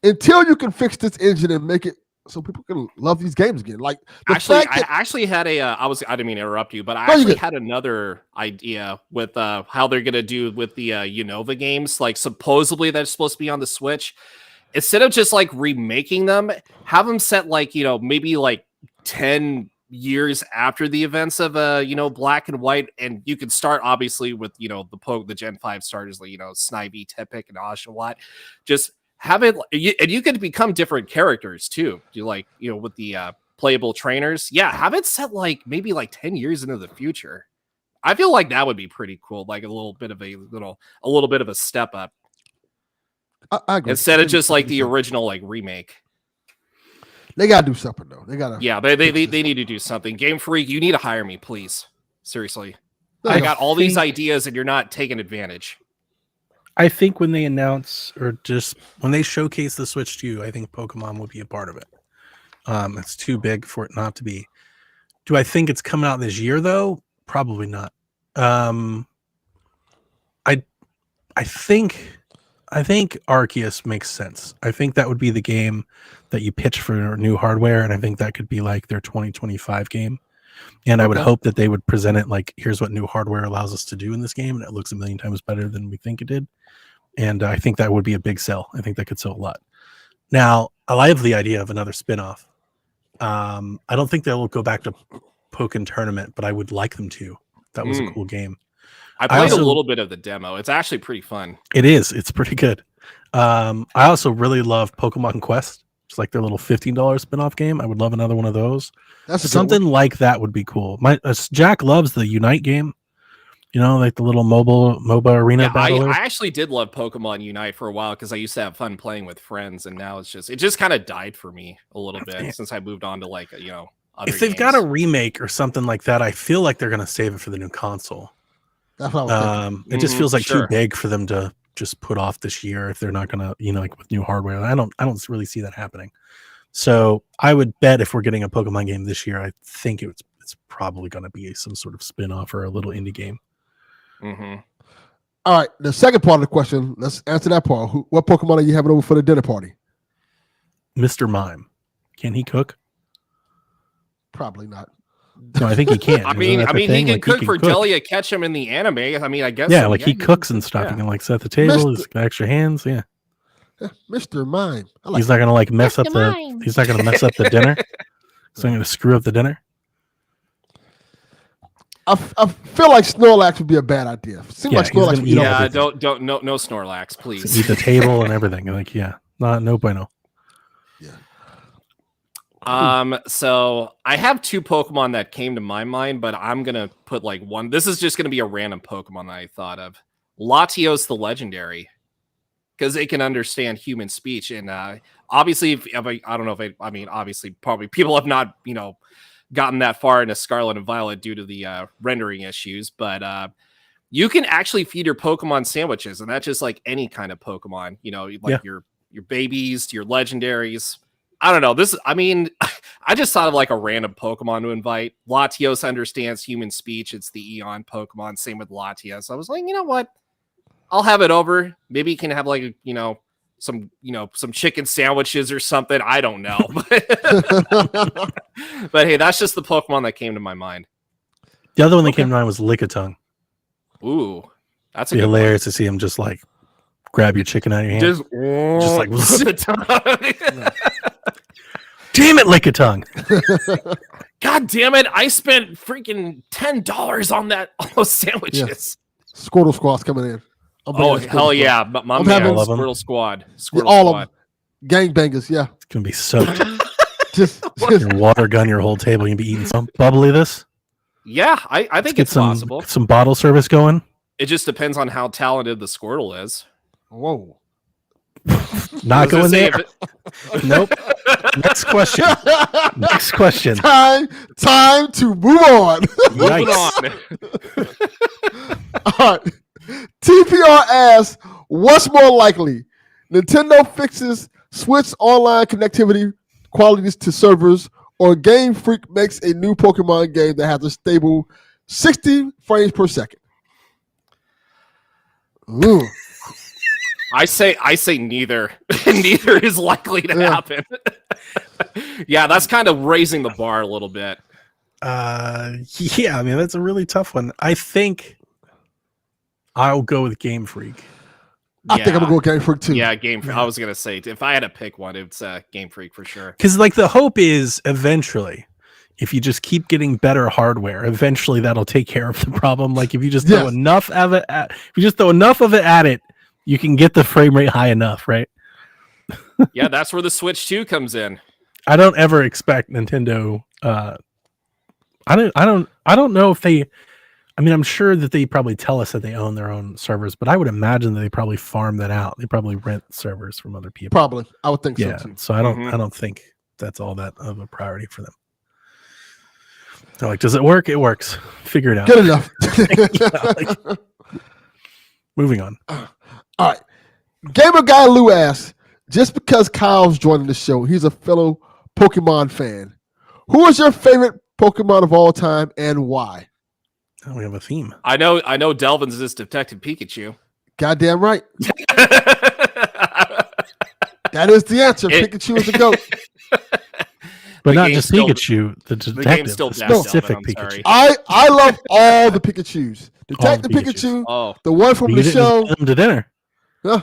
until you can fix this engine and make it so people can love these games again. Like, I actually had I didn't mean to interrupt you, but I actually had another idea with how they're gonna do with the Unova games. Like, supposedly they're supposed to be on the Switch. Instead of just like remaking them, have them set like maybe like 10 years after the events of Black and White, and you can start obviously with the Gen 5 starters like Snivy, Tepig, and Oshawott. Just have it, and you can become different characters too. You with the playable trainers. Yeah, have it set like maybe like 10 years into the future. I feel like that would be pretty cool, like a little bit of a step up. I agree. Instead of just like the original like remake. They gotta do something though. They need to do something. Game Freak, you need to hire me, please. Seriously. I got all these ideas and you're not taking advantage. I think when they announce or just when they showcase the Switch 2, I think Pokemon will be a part of it. It's too big for it not to be. Do I think it's coming out this year though? Probably not. I think Arceus makes sense. I think that would be the game that you pitch for new hardware, and I think that could be like their 2025 game. And I would hope that they would present it like, here's what new hardware allows us to do in this game, and it looks a million times better than we think it did. And I think that would be a big sell. I think that could sell a lot. Now, I love the idea of another spinoff. I don't think they'll go back to Pokken Tournament, but I would like them to. That was a cool game. I played a little bit of the demo. It's actually pretty fun. It is. It's pretty good. I also really love Pokemon Quest. It's like their little $15 spinoff game. I would love another one of those. That's something like that would be cool. Jack loves the Unite game. Like the little MOBA arena battle. I actually did love Pokemon Unite for a while because I used to have fun playing with friends, and now it just kind of died for me a little bit since I moved on to like other if they've got a remake or something like that, I feel like they're gonna save it for the new console. That's what I was it just feels like too big for them to just put off this year if they're not gonna, like with new hardware. I don't really see that happening. So I would bet if we're getting a Pokemon game this year, I think it's probably gonna be some sort of spin-off or a little indie game. Mm-hmm. All right, the second part of the question. Let's answer that part. What Pokemon are you having over for the dinner party? Mr. Mime. Can he cook? Probably not. No, I think he can. I mean, he can cook for Delia Ketchum in the anime. I mean, I guess. Yeah, like he cooks and stuff. He can like set the table. He's got extra hands. Yeah. Mr. Mime. He's not gonna like mess up the. He's not gonna mess up the dinner. He's not gonna screw up the dinner. I feel like Snorlax would be a bad idea. Seems like Snorlax would eat don't no Snorlax, please. Eat the table and everything. Like, no bueno. So I have two Pokemon that came to my mind, but I'm gonna put like one. This is just gonna be a random Pokemon that I thought of. Latios the Legendary, because it can understand human speech, and obviously, I don't know if obviously, probably people have not gotten that far into Scarlet and Violet due to the rendering issues, but you can actually feed your Pokemon sandwiches, and that's just like any kind of Pokemon, your babies, your legendaries. I don't know. I just thought of like a random Pokemon to invite. Latios understands human speech. It's the Eon Pokemon. Same with Latios. I was like, you know what? I'll have it over. Maybe you can have like, some chicken sandwiches or something. I don't know. But hey, that's just the Pokemon that came to my mind. The other one that came to mind was Lickitung. Ooh, that's hilarious to see him just like grab your chicken out of your hand. Just like damn it, Lickitung. God damn it. I spent freaking $10 on those sandwiches. Squirtle Squad's coming in. I'm bringing Oh the Squirtle hell Squad. yeah, my I'm man, having- All of 'em. Squirtle Squad, Yeah, Squirtle all Squad. of them. Gangbangers, yeah. It's gonna be soaked. Just Your water gun your whole table. You can be eating some bubbly this. Yeah, I Let's think get it's some possible. some bottle service going. It just depends on how talented the Squirtle is. whoa. Not I was going gonna say, there. Nope. Next question. Next question. Time to move on. Moving Yikes. on. All right. TPR asks, what's more likely? Nintendo fixes Switch online connectivity qualities to servers, or Game Freak makes a new Pokemon game that has a stable 60 frames per second? Ooh. I say neither. Neither is likely to Yeah. happen. Yeah, that's kind of raising the bar a little bit. Yeah, I mean that's a really tough one. I think I'll go with Game Freak. I think I'm going to go with Game Freak too. Yeah, Game Freak. I was gonna say if I had to pick one, it's Game Freak for sure. Because like the hope is eventually, if you just keep getting better hardware, eventually that'll take care of the problem. Like if you just throw Yes. enough of it at, if you just throw enough of it at it, you can get the frame rate high enough, right? Yeah, that's where the Switch 2 comes in. I don't ever expect Nintendo. I don't know if they. I mean, I'm sure that they probably tell us that they own their own servers, but I would imagine that they probably farm that out. They probably rent servers from other people. Probably. I would think Yeah, so too. so I don't. Mhm. I don't think that's all that of a priority for them. They're like, does it work? It works. Figure it out. Good enough. like- Moving on. All right. Gamer Guy Lou asks, just because Kyle's joining the show, he's a fellow Pokemon fan. Who is your favorite Pokemon of all time and why? Oh, we have a theme. I know Delvin's is Detective Pikachu. Goddamn right. That is the answer. It- Pikachu is the GOAT. But The not game's just still- Pikachu, the game's detective, still the dead, Delvin, specific I'm Pikachu. sorry. I love all the Pikachus. Detective Pikachus. Pikachu, Oh, the one from You the didn't show. invite them to dinner. Yeah.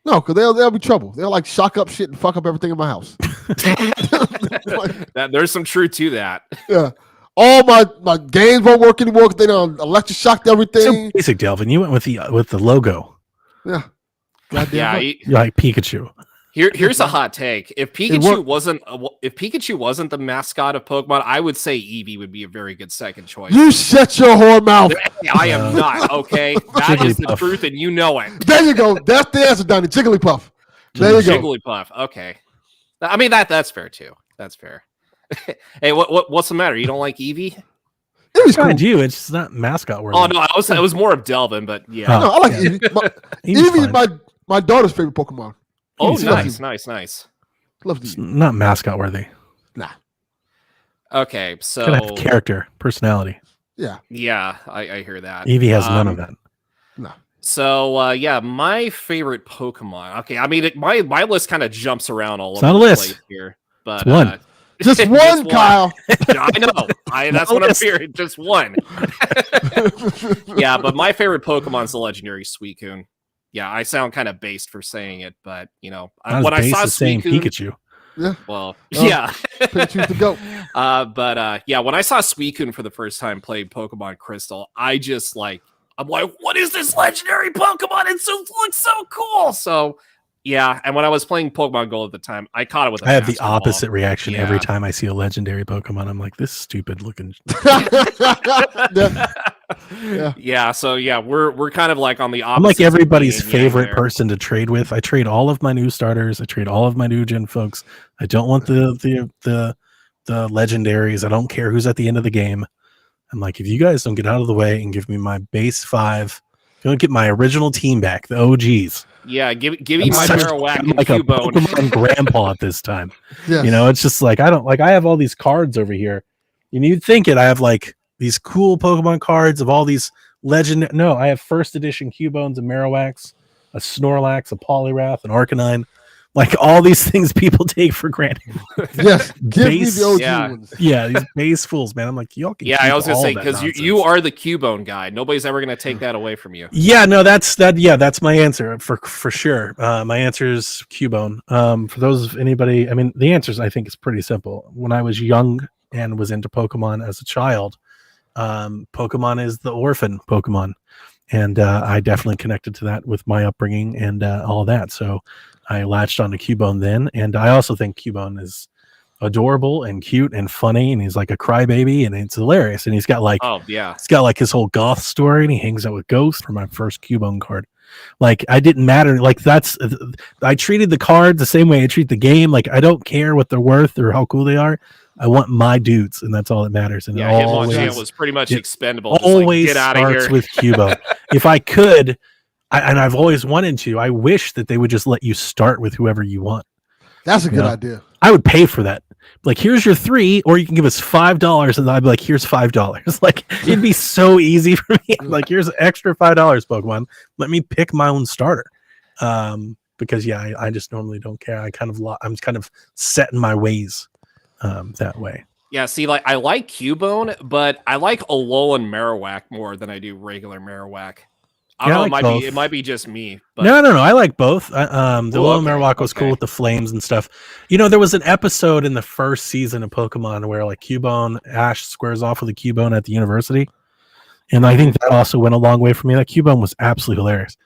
No, because they'll be trouble. They'll like shock up shit and fuck up everything in my house. there's some truth to that. Yeah. All my games won't work anymore because they done electroshocked So everything. basic, Delvin. You went with the logo. Yeah. Goddamn Yeah, right. You're like Pikachu. here's a hot take. If worked. Pikachu wasn't the mascot of Pokemon, I would say Eevee would be a very good second choice. You shut your whore mouth. I am not, okay? That is the Jigglypuff. truth, and you know it. There you go. That's the answer, Donnie. Jigglypuff. There you go. Jigglypuff. Okay. I mean that's fair too. That's fair. Hey, what's the matter? You don't like Eevee? It was cool. Mind you, it's just not mascot worthy. Oh no, it was more of Delvin, but yeah. Oh. No, I like Yeah. Eevee. He's Eevee is fine. my daughter's favorite Pokemon. Oh, He's nice. Loves It's Eevee. not mascot worthy. Nah. Okay, so Gotta have character, personality. Yeah. yeah, I hear that. Eevee has none of that. Nah. So yeah, my favorite Pokemon. Okay, I mean my list kind of jumps around all It's over not a the list. place here, but It's one. Just one, Kyle. I know. That's Not what a I'm list. hearing. Just one. Yeah, but my favorite Pokemon's the legendary Suicune. Yeah, I sound kind of based for saying it, but you know, Not when as I base saw as saying Suicune, Pikachu. well, Oh. yeah. Pikachu's the GOAT. But yeah, when I saw Suicune for the first time playing Pokemon Crystal, I'm like, what is this legendary Pokemon? It looks so cool. So yeah, and when I was playing Pokemon Gold at the time, I caught it with. I have the Master Ball. opposite reaction every Yeah. time I see a legendary Pokemon. I'm like, this stupid looking. Yeah. Yeah, so yeah, we're kind of like on the opposite. I'm like everybody's yin yang favorite there. person to trade with. I trade all of my new starters. I trade all of my new gen folks. I don't want the legendaries. I don't care who's at the end of the game. I'm like, if you guys don't get out of the way and give me my base 5, don't get my original team back, the OGs. Yeah, give me I'm my such- Marowak I'm and like a Cubone. Pokemon grandpa at this time. Yes. You know, it's just like I have all these cards over here. And you'd think it. I have like these cool Pokemon cards of all these legend. No, I have first edition Cubones and Marowaks, a Snorlax, a Poliwrath, an Arcanine. Like all these things people take for granted. Yes. Give me Base- the OG Yeah. ones. Yeah, these base fools, man. I'm like, y'all can. Yeah, keep I was gonna all say that because you nonsense. are the Cubone guy. Nobody's ever gonna take that away from you. Yeah, no, that's my answer for sure. My answer is Cubone. For those of anybody, I mean, the answers I think is pretty simple. When I was young and was into Pokemon as a child, Pokemon is the orphan Pokemon, and I definitely connected to that with my upbringing and all that. So I latched onto Cubone then, and I also think Cubone is adorable and cute and funny, and he's like a crybaby, and it's hilarious. And he's got like, he's got like his whole goth story, and he hangs out with Ghost for my first Cubone card. Like, I didn't matter. Like, I treated the cards the same way I treat the game. Like, I don't care what they're worth or how cool they are. I want my dudes, and that's all that matters. And Hitmonchan was pretty much expendable. Always get out of starts here. with Cubone. If I could, and I've always wanted to, I wish that they would just let you start with whoever you want. That's a good idea. I would pay for that. Like, here's your 3, or you can give us $5, and I'd be like, here's $5. Like, it'd be so easy for me. Like, here's extra $5, Pokemon. Let me pick my own starter. Because I just normally don't care. I'm kind of set in my ways that way. Yeah, see, like, I like Cubone, but I like Alolan Marowak more than I do regular Marowak. I don't know. It might be just me. But... No. I like both. The Alolan Marowak was cool with the flames and stuff. You know, there was an episode in the first season of Pokemon where like Ash squares off with a Cubone at the university, and I think that also went a long way for me. That Cubone was absolutely hilarious.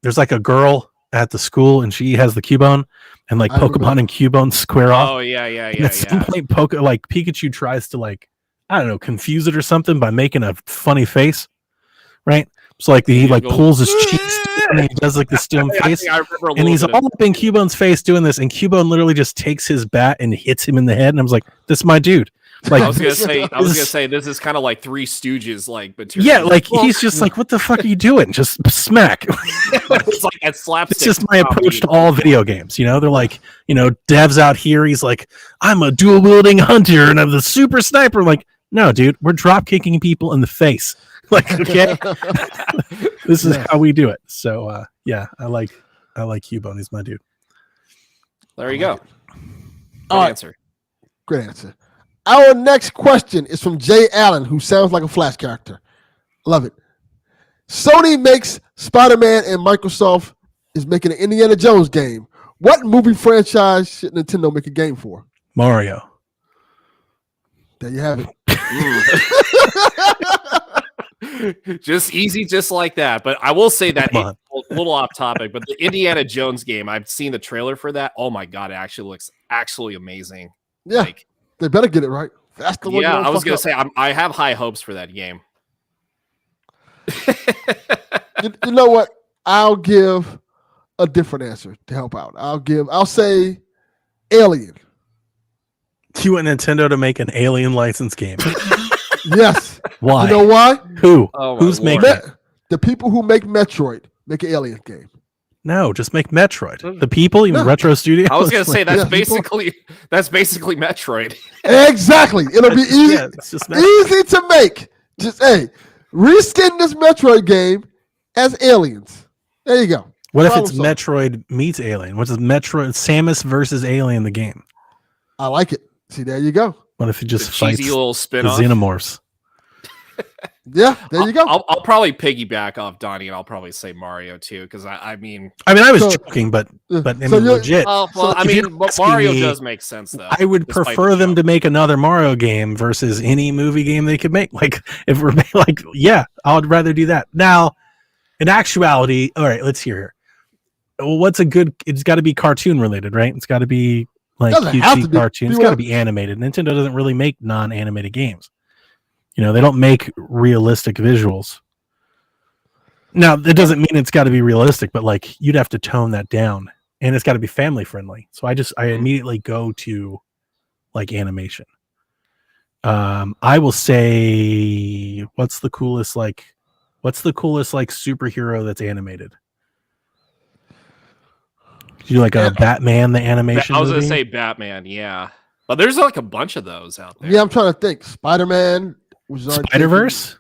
There's like a girl at the school, and she has the Cubone, and like Pokemon and Cubone square off. Oh yeah. At some point, Pikachu tries to like, I don't know, confuse it or something by making a funny face, right? So like he like pulls his cheeks and he does like the stone face, and he's all up in Cubone's face doing this, and Cubone literally just takes his bat and hits him in the head, and I was like, "This is my dude." Like, I was gonna say this is kind of like Three Stooges like material. Yeah, like he's just like, "What the fuck are you doing?" Just smack. It's like that slapstick. It's just my approach to all video games. You know, they're like, Dev's out here. He's like, "I'm a dual wielding hunter and I'm the super sniper." I'm like, no, dude, we're drop kicking people in the face. Like, okay, this is how we do it. So, I like Cubone. He's my dude. There you go. Good answer. Great answer. Our next question is from Jay Allen, who sounds like a Flash character. Love it. Sony makes Spider-Man and Microsoft is making an Indiana Jones game. What movie franchise should Nintendo make a game for? Mario. There you have it. Just easy, just like that. But I will say that a little off topic, but the Indiana Jones game, I've seen the trailer for that. Oh my god, it actually looks absolutely amazing. Yeah, they better get it right. That's the one. Yeah, I was gonna say I have high hopes for that game. You know what? I'll give a different answer to help out. I'll say Alien. You want Nintendo to make an Alien license game? Yes. Why? You know why? Who? Oh, Who's making it? The people who make Metroid make an Alien game. No, just make Metroid. The people, even Retro Studios. I was gonna say that's basically Metroid. Exactly. It'll be easy, it's just easy to make. Just reskin this Metroid game as aliens. There you go. What if it's Metroid meets Alien? What's Metroid Samus versus Alien the game? I like it. See, there you go. What if it just The fights cheesy little the spin-off. Xenomorphs? Yeah, there you go. I'll probably piggyback off Donnie, and I'll probably say Mario too, because I mean, I was joking, but legit. well, Mario does make sense though. I would prefer them to make another Mario game versus any movie game they could make. Like, if we're like, I would rather do that. Now, in actuality, all right, let's hear here. Well, what's a good? It's got to be cartoon related, right? It's got to be like cutesy cartoon. It's got to be animated. Nintendo doesn't really make non-animated games. They don't make realistic visuals. Now, that doesn't mean it's got to be realistic, but like you'd have to tone that down, and it's got to be family friendly. So I immediately go to like animation. I will say, what's the coolest superhero that's animated? You like a Batman, the animation? I was gonna say Batman, yeah, but there's like a bunch of those out there. Yeah, I'm trying to think. Spider-Man was Spider-Verse.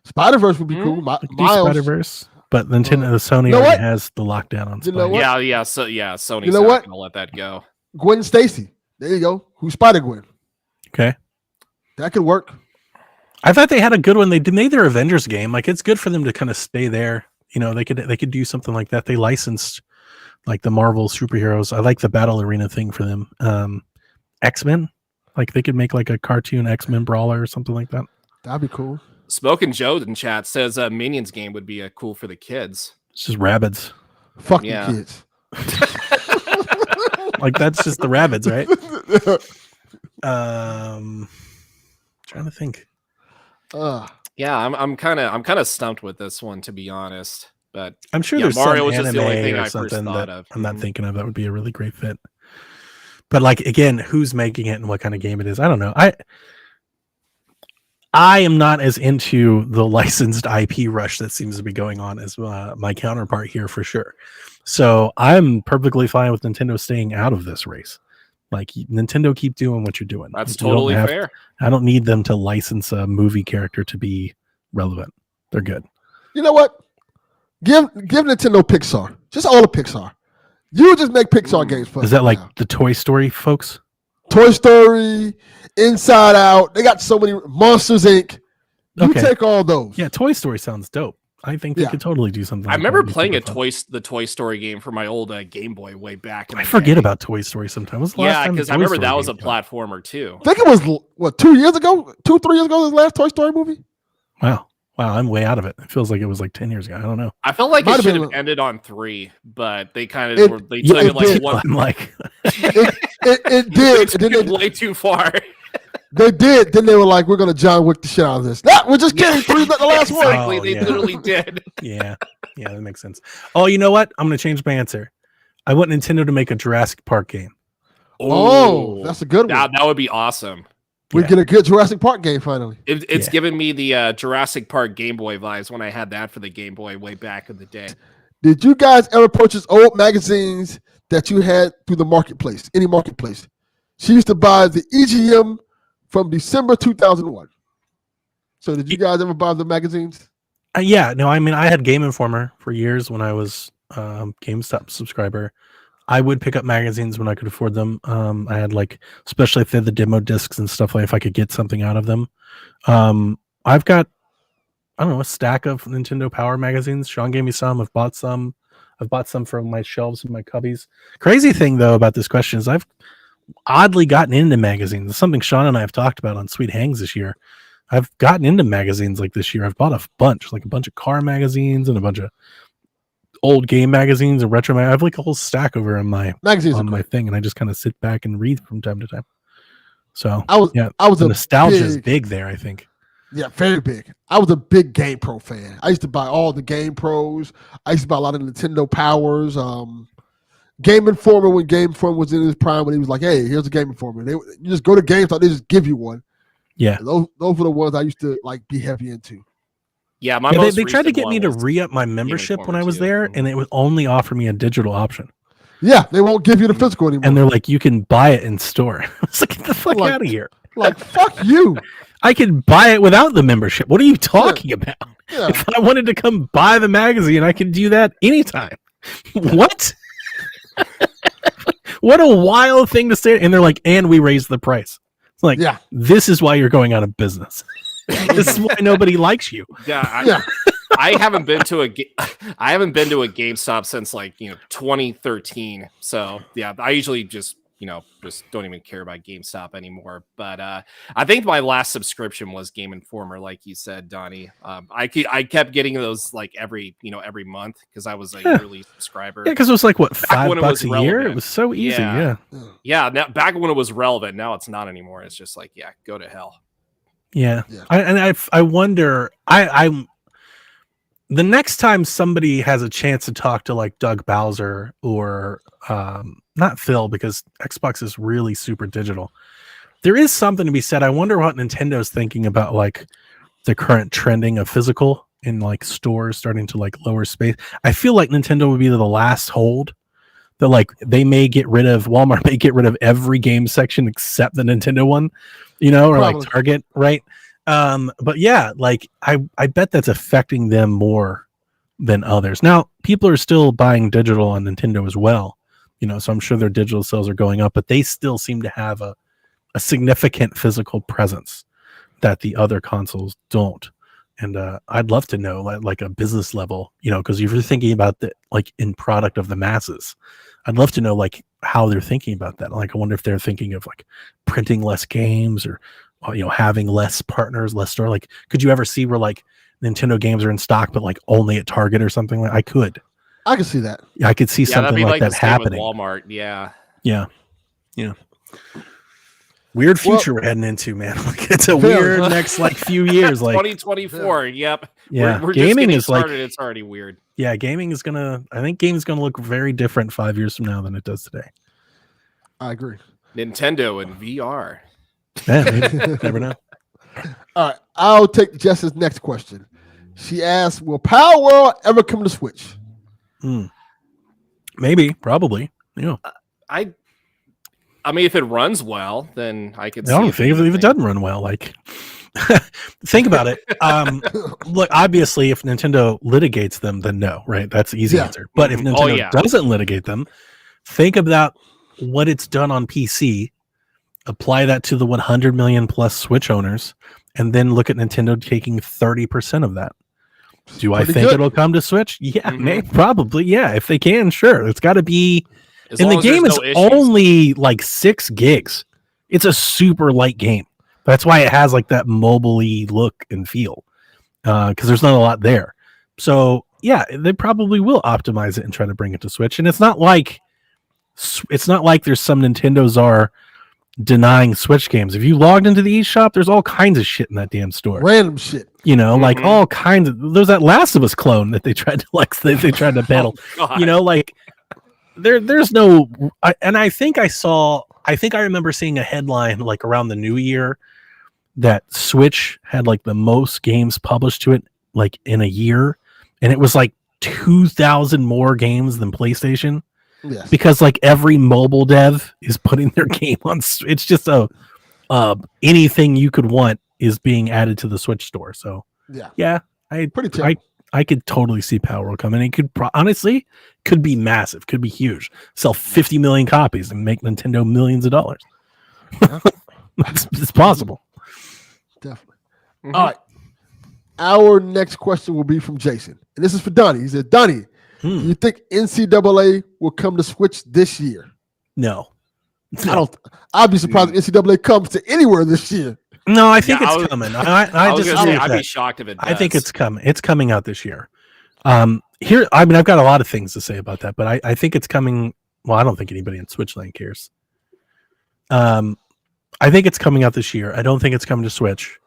Spider-Verse would be cool. Miles. Spider-Verse, but Nintendo, Sony already has the lockdown on Spider. Yeah. So Sony's not gonna let that go. Gwen Stacy. There you go. Who's Spider-Gwen? Okay, that could work. I thought they had a good one. They made their Avengers game. Like, it's good for them to kind of stay there. They could do something like that. They licensed like the Marvel superheroes. I like the battle arena thing for them. X-Men, like they could make like a cartoon X-Men brawler or something like that. That'd be cool. Smoking Joe in chat says a Minions game would be cool for the kids. It's just rabbits. Fuck Yeah. the kids. Like that's just the rabbits, right? Trying to think. Yeah, I'm kind of stumped with this one, to be honest. But I'm sure yeah, there's Mario some was just the only anime thing or I first something thought that of. I'm not thinking of that would be a really great fit. But like again, who's making it and what kind of game it is? I don't know. I am not as into the licensed IP rush that seems to be going on as my counterpart here for sure. So I'm perfectly fine with Nintendo staying out of this race. Like Nintendo, keep doing what you're doing. That's You don't totally have- fair. I don't need them to license a movie character to be relevant. They're good. You know what? Give Nintendo Pixar. Just all the Pixar. You just make Pixar games for us Is that like now. the Toy Story folks? Toy Story, Inside Out? They got so many Monsters Inc. You Okay. take all those. Yeah, Toy Story sounds dope. I think they Yeah. could totally do something. I like remember that. playing It'd be super fun. the Toy Story game for my old Game Boy way back. In I the forget day. about Toy Story sometimes. When's the last Yeah, time because a I Toy remember Story that was a game came out? platformer too. I think it was what 2 years ago, 2-3 years ago. The last Toy Story movie. Wow, I'm way out of it. It feels like it was like 10 years ago. I don't know. I felt like Might it have should been have ended on 3, but they kind It- of they yeah, took it it like did. one. I'm like, It They did. took And then it way too far. they did. Then they were like, "We're gonna John Wick the shit out of this." Nah, we're just kidding. Three's not the last one. Exactly, Oh, they yeah. literally did. yeah, that makes sense. Oh, you know what? I'm gonna change my answer. I want Nintendo to make a Jurassic Park game. Oh, that's a good one. that would be awesome. We yeah. get a good Jurassic Park game finally. It's Yeah. giving me the Jurassic Park Game Boy vibes when I had that for the Game Boy way back in the day. Did you guys ever purchase old magazines that you had through the marketplace? Any marketplace? She used to buy the EGM from December 2001. So did you guys ever buy the magazines? Yeah, no, I mean, I had Game Informer for years when I was GameStop subscriber. I would pick up magazines when I could afford them. I had like, especially if they had the demo discs and stuff, like if I could get something out of them. I've got, I don't know, a stack of Nintendo Power magazines. Sean gave me some. I've bought some. I've bought some from my shelves in my cubbies. Crazy thing though about this question is I've oddly gotten into magazines. It's something Sean and I have talked about on Sweet Hangs this year. I've gotten into magazines like this year. I've bought a bunch, like a bunch of car magazines and a bunch of old game magazines and retro. I have like a whole stack over in my Magazines. on are my great. thing, and I just kind of sit back and read from time to time. So I was yeah, a the nostalgia is big, big there. I think. yeah, very big. I was a big Game Pro fan. I used to buy all the Game Pros. I used to buy a lot of Nintendo Powers. Game Informer when Game Informer was in his prime, when he was like, "Hey, here's a Game Informer." You just go to GameStop, they just give you one. Yeah. And those were the ones I used to like be heavy into. Yeah, my Yeah, most they tried to recent get me one to was- re-up my membership when Informer I was too. there, and it would only offer me a digital option. Yeah, they won't give you the physical anymore. And they're like, you can buy it in store. I was like, get the fuck Like- out of here. like, fuck you. I can buy it without the membership. What are you talking about? Yeah. If I wanted to come buy the magazine, I can do that anytime. What? What a wild thing to say. And they're like, and we raised the price. It's like, Yeah. this is why you're going out of business. This is why nobody likes you. Yeah, Yeah. I haven't been to a GameStop since like 2013. So yeah, I usually just don't even care about GameStop anymore. But I think my last subscription was Game Informer, like you said, Donnie. I kept getting those like every month because I was a Yeah. yearly subscriber. Yeah, because it was like, what, when it $5 was a year? It relevant. was so easy. Yeah. Yeah. Yeah, now, back when it was relevant. Now it's not anymore. It's just like, yeah, go to hell. Yeah. Yeah. I wonder, I'm the next time somebody has a chance to talk to like Doug Bowser or not Phil, because Xbox is really super digital. There is something to be said. I wonder what Nintendo's thinking about like the current trending of physical in like stores starting to like lower space. I feel like Nintendo would be the last hold that like they may get rid of, Walmart may get rid of every game section except the Nintendo one, or Probably. like Target, right? But yeah, like I bet that's affecting them more than others. Now, people are still buying digital on Nintendo as well, so I'm sure their digital sales are going up, but they still seem to have a significant physical presence that the other consoles don't. And I'd love to know like a business level, because if you're thinking about the like in product of the masses, I'd love to know like how they're thinking about that. Like, I wonder if they're thinking of like printing less games or having less partners, less store. Like, could you ever see where like Nintendo games are in stock, but like only at Target or something? Like, I could see that. I could see that'd something be like the that same with happening. Walmart, yeah. Weird future we're heading into, man. Like, it's a Very. weird next like few years. Like 2024. Yep. Yeah, We're gaming just is like started. It's already weird. I think gaming is gonna look very different 5 years from now than it does today. I agree. Nintendo and VR. Yeah, maybe. Never know. All right, I'll take Jess's next question. She asked, "Will Power World ever come to Switch?" Maybe, probably. Yeah. I mean, if it runs well, then I could. I don't think if it doesn't run well, like think about it. Look, obviously, if Nintendo litigates them, then no, right? That's the easy answer. But if Nintendo doesn't litigate them, think about what it's done on PC. Apply that to the 100 million plus Switch owners, and then look at Nintendo taking 30% of that. Do I think it'll come to Switch? Yeah, maybe, probably. Yeah, if they can, sure. It's got to be. And the game is only like 6 gigs. It's a super light game. That's why it has like that mobile-y look and feel, because there's not a lot there. So yeah, they probably will optimize it and try to bring it to Switch. And it's not like there's some Nintendos are denying Switch games. If you logged into the eShop, there's all kinds of shit in that damn store. Random shit. Like all kinds of. There's that Last of Us clone that they tried to they tried to battle. Like. There's no, and I think I remember seeing a headline like around the new year that Switch had like the most games published to it like in a year, and it was like 2,000 more games than PlayStation. Yes. Because like every mobile dev is putting their game on. It's just anything you could want is being added to the Switch store. So yeah, I could totally see Power World coming. It could honestly could be massive, could be huge. Sell 50 million copies and make Nintendo millions of dollars. Yeah. it's possible. Definitely. All right. Our next question will be from Jason. And this is for Donnie. He said, Donnie, do you think NCAA will come to Switch this year? No. I'd be surprised if NCAA comes to anywhere this year. No, I think it's coming. I'd be shocked if it does. I think it's coming. It's coming out this year. I've got a lot of things to say about that, but I think it's coming. Well, I don't think anybody in Switchland cares. I think it's coming out this year. I don't think it's coming to Switch.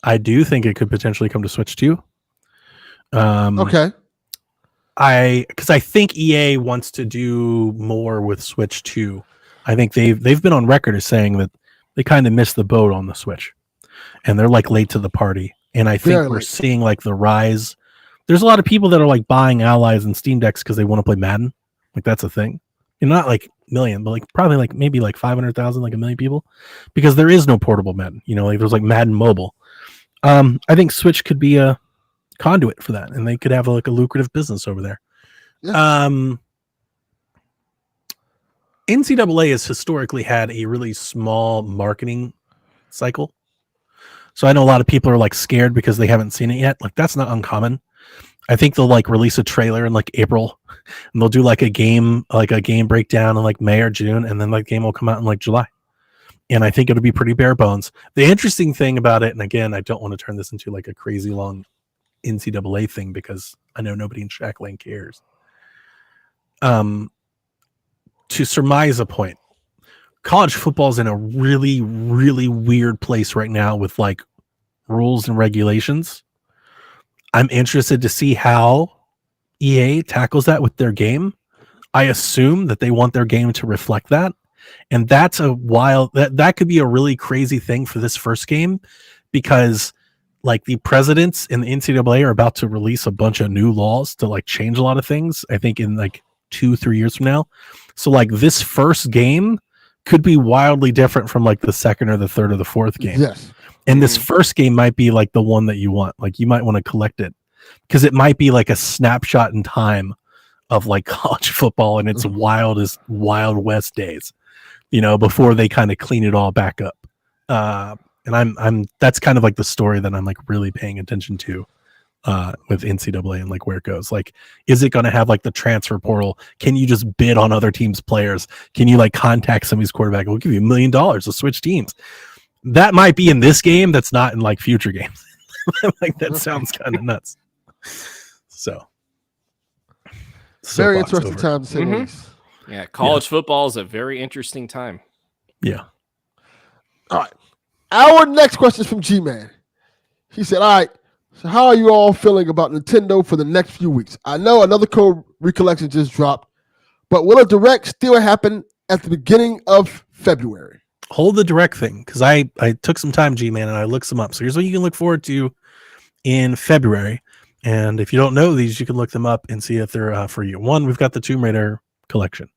I do think it could potentially come to Switch too. Okay. Because I think EA wants to do more with Switch 2. I think they've been on record as saying that they kind of missed the boat on the Switch, and they're like late to the party. And I think we're seeing like the rise. There's a lot of people that are like buying Allies and Steam Decks because they want to play Madden. Like that's a thing. And not like million, but like probably like maybe like 500,000, like 1 million people, because there is no portable Madden. Like there's like Madden Mobile. I think Switch could be a conduit for that, and they could have like a lucrative business over there. Yeah. NCAA has historically had a really small marketing cycle. So I know a lot of people are like scared because they haven't seen it yet. Like that's not uncommon. I think they'll like release a trailer in like April, and they'll do like a game breakdown in like May or June, and then like game will come out in like July. And I think it'll be pretty bare bones. The interesting thing about it, and again, I don't want to turn this into like a crazy long NCAA thing because I know nobody in Shackland cares. To surmise a point, college football is in a really, really weird place right now with like rules and regulations. I'm interested to see how EA tackles that with their game. I assume that they want their game to reflect that. And that's that could be a really crazy thing for this first game, because like the presidents in the NCAA are about to release a bunch of new laws to like change a lot of things, I think in like 2-3 years from now. So like this first game could be wildly different from like the second or the third or the fourth game. Yes. And this first game might be like the one that you want. Like you might want to collect it because it might be like a snapshot in time of like college football in its wildest Wild West days, before they kind of clean it all back up. And I'm that's kind of like the story that I'm like really paying attention to with NCAA and like where it goes. Like, is it going to have like the transfer portal? Can you just bid on other teams' players? Can you like contact some of these quarterbacks? We'll give you $1 million to switch teams. that might be in this game. That's not in like future games. Like that sounds kind of nuts. So Very soapbox interesting over. time to say the Mhm. least. Yeah, college football is a very interesting time. Yeah. All right. Our next question is from G-Man. He said, all right, so how are you all feeling about Nintendo for the next few weeks? I know another code recollection just dropped, but will a direct still happen at the beginning of February? Hold the direct thing because I took some time, G-Man, and I looked some up. So here's what you can look forward to in February. And if you don't know these, you can look them up and see if they're for you. One, we've got the Tomb Raider collection.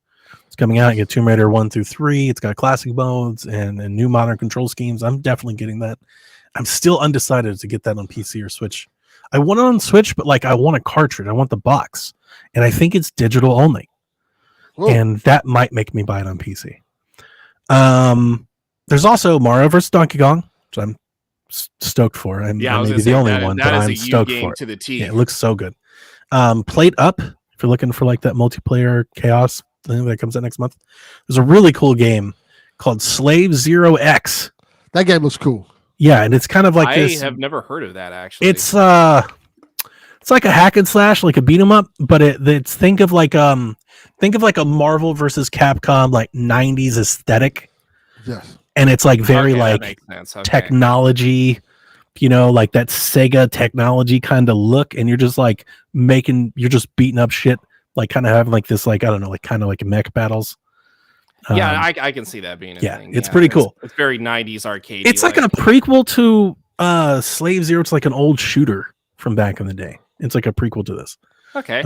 It's coming out. You get Tomb Raider 1 through 3. It's got classic modes and new modern control schemes. I'm definitely getting that. I'm still undecided to get that on PC or Switch. I want it on Switch, but like I want a cartridge. I want the box. And I think it's digital only. Whoa. And that might make me buy it on PC. There's also Mario vs. Donkey Kong, which I'm stoked for. I I may was be gonna the say, only that- one, that but is I'm a U stoked game for it. to the T. Yeah, it looks so good. Plate Up, if you're looking for like that multiplayer chaos thing that comes out next month, there's a really cool game called Slave Zero X. That game looks cool. Yeah, and it's kind of like I this. have never heard of that actually. It's like a hack and slash, like a beat 'em up, but it's think of like a Marvel versus Capcom like 90s aesthetic, Yes. and it's like very Okay, that like makes sense. Okay. technology, like that Sega technology kind of look, and you're just beating up shit, like kind of having like this, like I don't know, like kind of like mech battles. Yeah, I can see that being a yeah, thing. it's pretty cool. It's very 90s arcade. It's like a prequel to Slave Zero. It's like an old shooter from back in the day. It's like a prequel to this. Okay.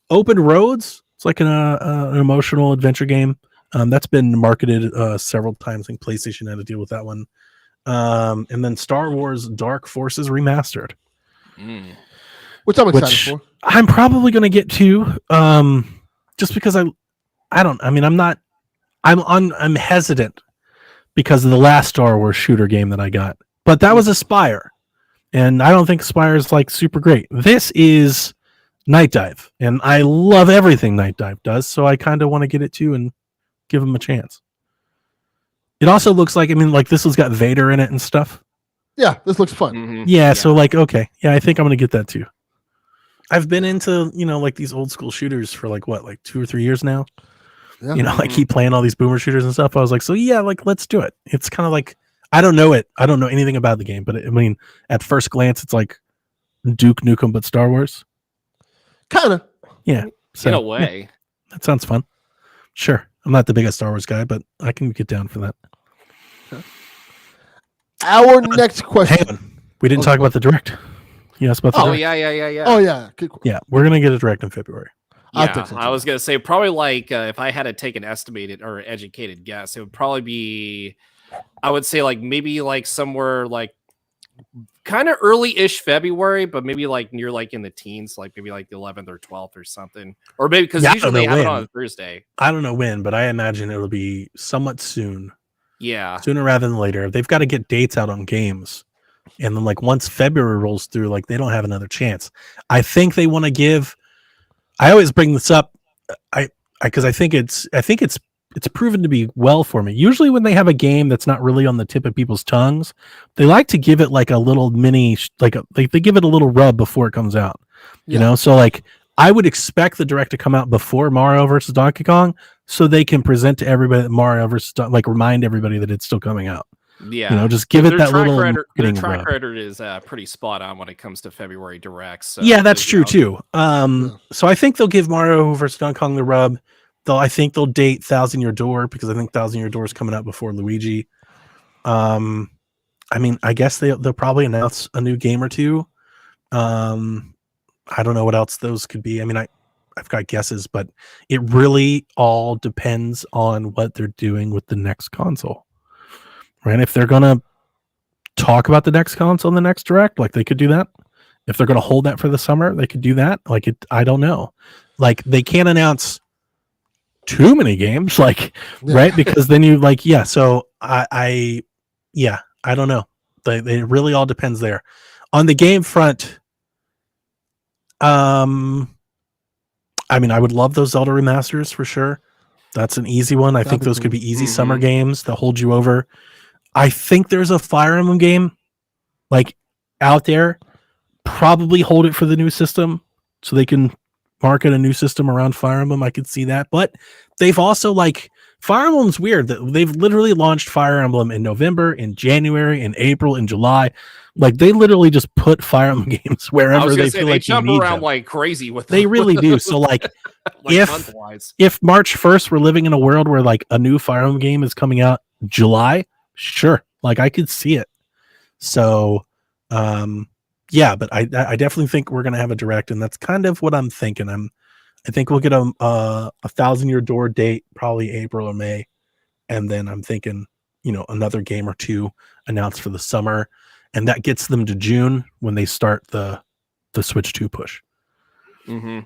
Open Roads. It's like an emotional adventure game. That's been marketed several times. I think PlayStation had to deal with that one. And then Star Wars Dark Forces Remastered, Which I'm excited Which- for. I'm probably going to get to, just because I'm hesitant because of the last Star Wars shooter game that I got, but that was Aspire, and I don't think Aspire is like super great. This is Night Dive, and I love everything Night Dive does, so I kind of want to get it too and give them a chance. It also looks like, this has got Vader in it and stuff. Yeah, this looks fun. Mhm. Yeah, so okay. Yeah, I think I'm going to get that too. I've been into, like these old school shooters for like 2 or 3 years now. Yeah. I keep playing all these boomer shooters and stuff. I was like, so yeah, let's do it. It's kind of like, I don't know anything about the game, but at first glance, it's like Duke Nukem, but Star Wars. Kind of. Yeah. So In a yeah, way. that sounds fun. Sure. I'm not the biggest Star Wars guy, but I can get down for that. Our next question. Hang on. We didn't talk about the direct. You asked about the Oh direct. yeah. Oh, yeah. Good. Yeah, we're going to get a direct in February. I Yeah, think so, I too. was gonna say probably like if I had to take an estimated or educated guess, it would probably be, I would say like maybe like somewhere like kind of early-ish February, but maybe like near like in the teens, like maybe like the 11th or 12th or something, or maybe because Yeah, I usually don't they know have it when. on a Thursday. I don't know when, but I imagine it'll be somewhat soon. Yeah, Sooner rather than later. They've got to get dates out on games. And then once February rolls through, they don't have another chance. I think they want to give, I always bring this up because I think it's proven to be well for me. Usually when they have a game that's not really on the tip of people's tongues, they like to give it like a little mini, they give it a little rub before it comes out, you know? So I would expect the direct to come out before Mario versus Donkey Kong so they can present to everybody that Mario versus, remind everybody that it's still coming out. yeah. Just give it Their that track little record, their marketing track rub. record is pretty spot on when it comes to February directs. So, Yeah, that's you true know, too. So I think they'll give Mario vs. Donkey Kong the rub. I think they'll date Thousand Year Door because I think Thousand Year Door is coming out before Luigi. I guess they'll probably announce a new game or two. I don't know what else those could be. I've got guesses, but it really all depends on what they're doing with the next console. Right? If they're gonna talk about the next console in the next direct, they could do that. If they're gonna hold that for the summer, they could do that. I don't know. They can't announce too many games, right? Because then you so I don't know. It really all depends there. On the game front, I would love those Zelda remasters for sure. That's an easy one. I think those could be easy summer games that hold you over. I think there's a Fire Emblem game like out there. Probably hold it for the new system so they can market a new system around Fire Emblem. I could see that, but they've also like Fire Emblem's weird that they've literally launched Fire Emblem in November, in January, in April, in July. Like they literally just put Fire Emblem games wherever they feel like jump they need around them. like crazy with They really do. So like, like month-wise. if March 1st we're living in a world where like a new Fire Emblem game is coming out July, sure, like I could see it. So yeah, but I definitely think we're gonna have a direct, and that's kind of what I'm thinking. I think we'll get a 1,000-year door date, probably April or May, and then I'm thinking, you know, another game or two announced for the summer, and that gets them to June when they start the Switch 2 push. Mm-hmm.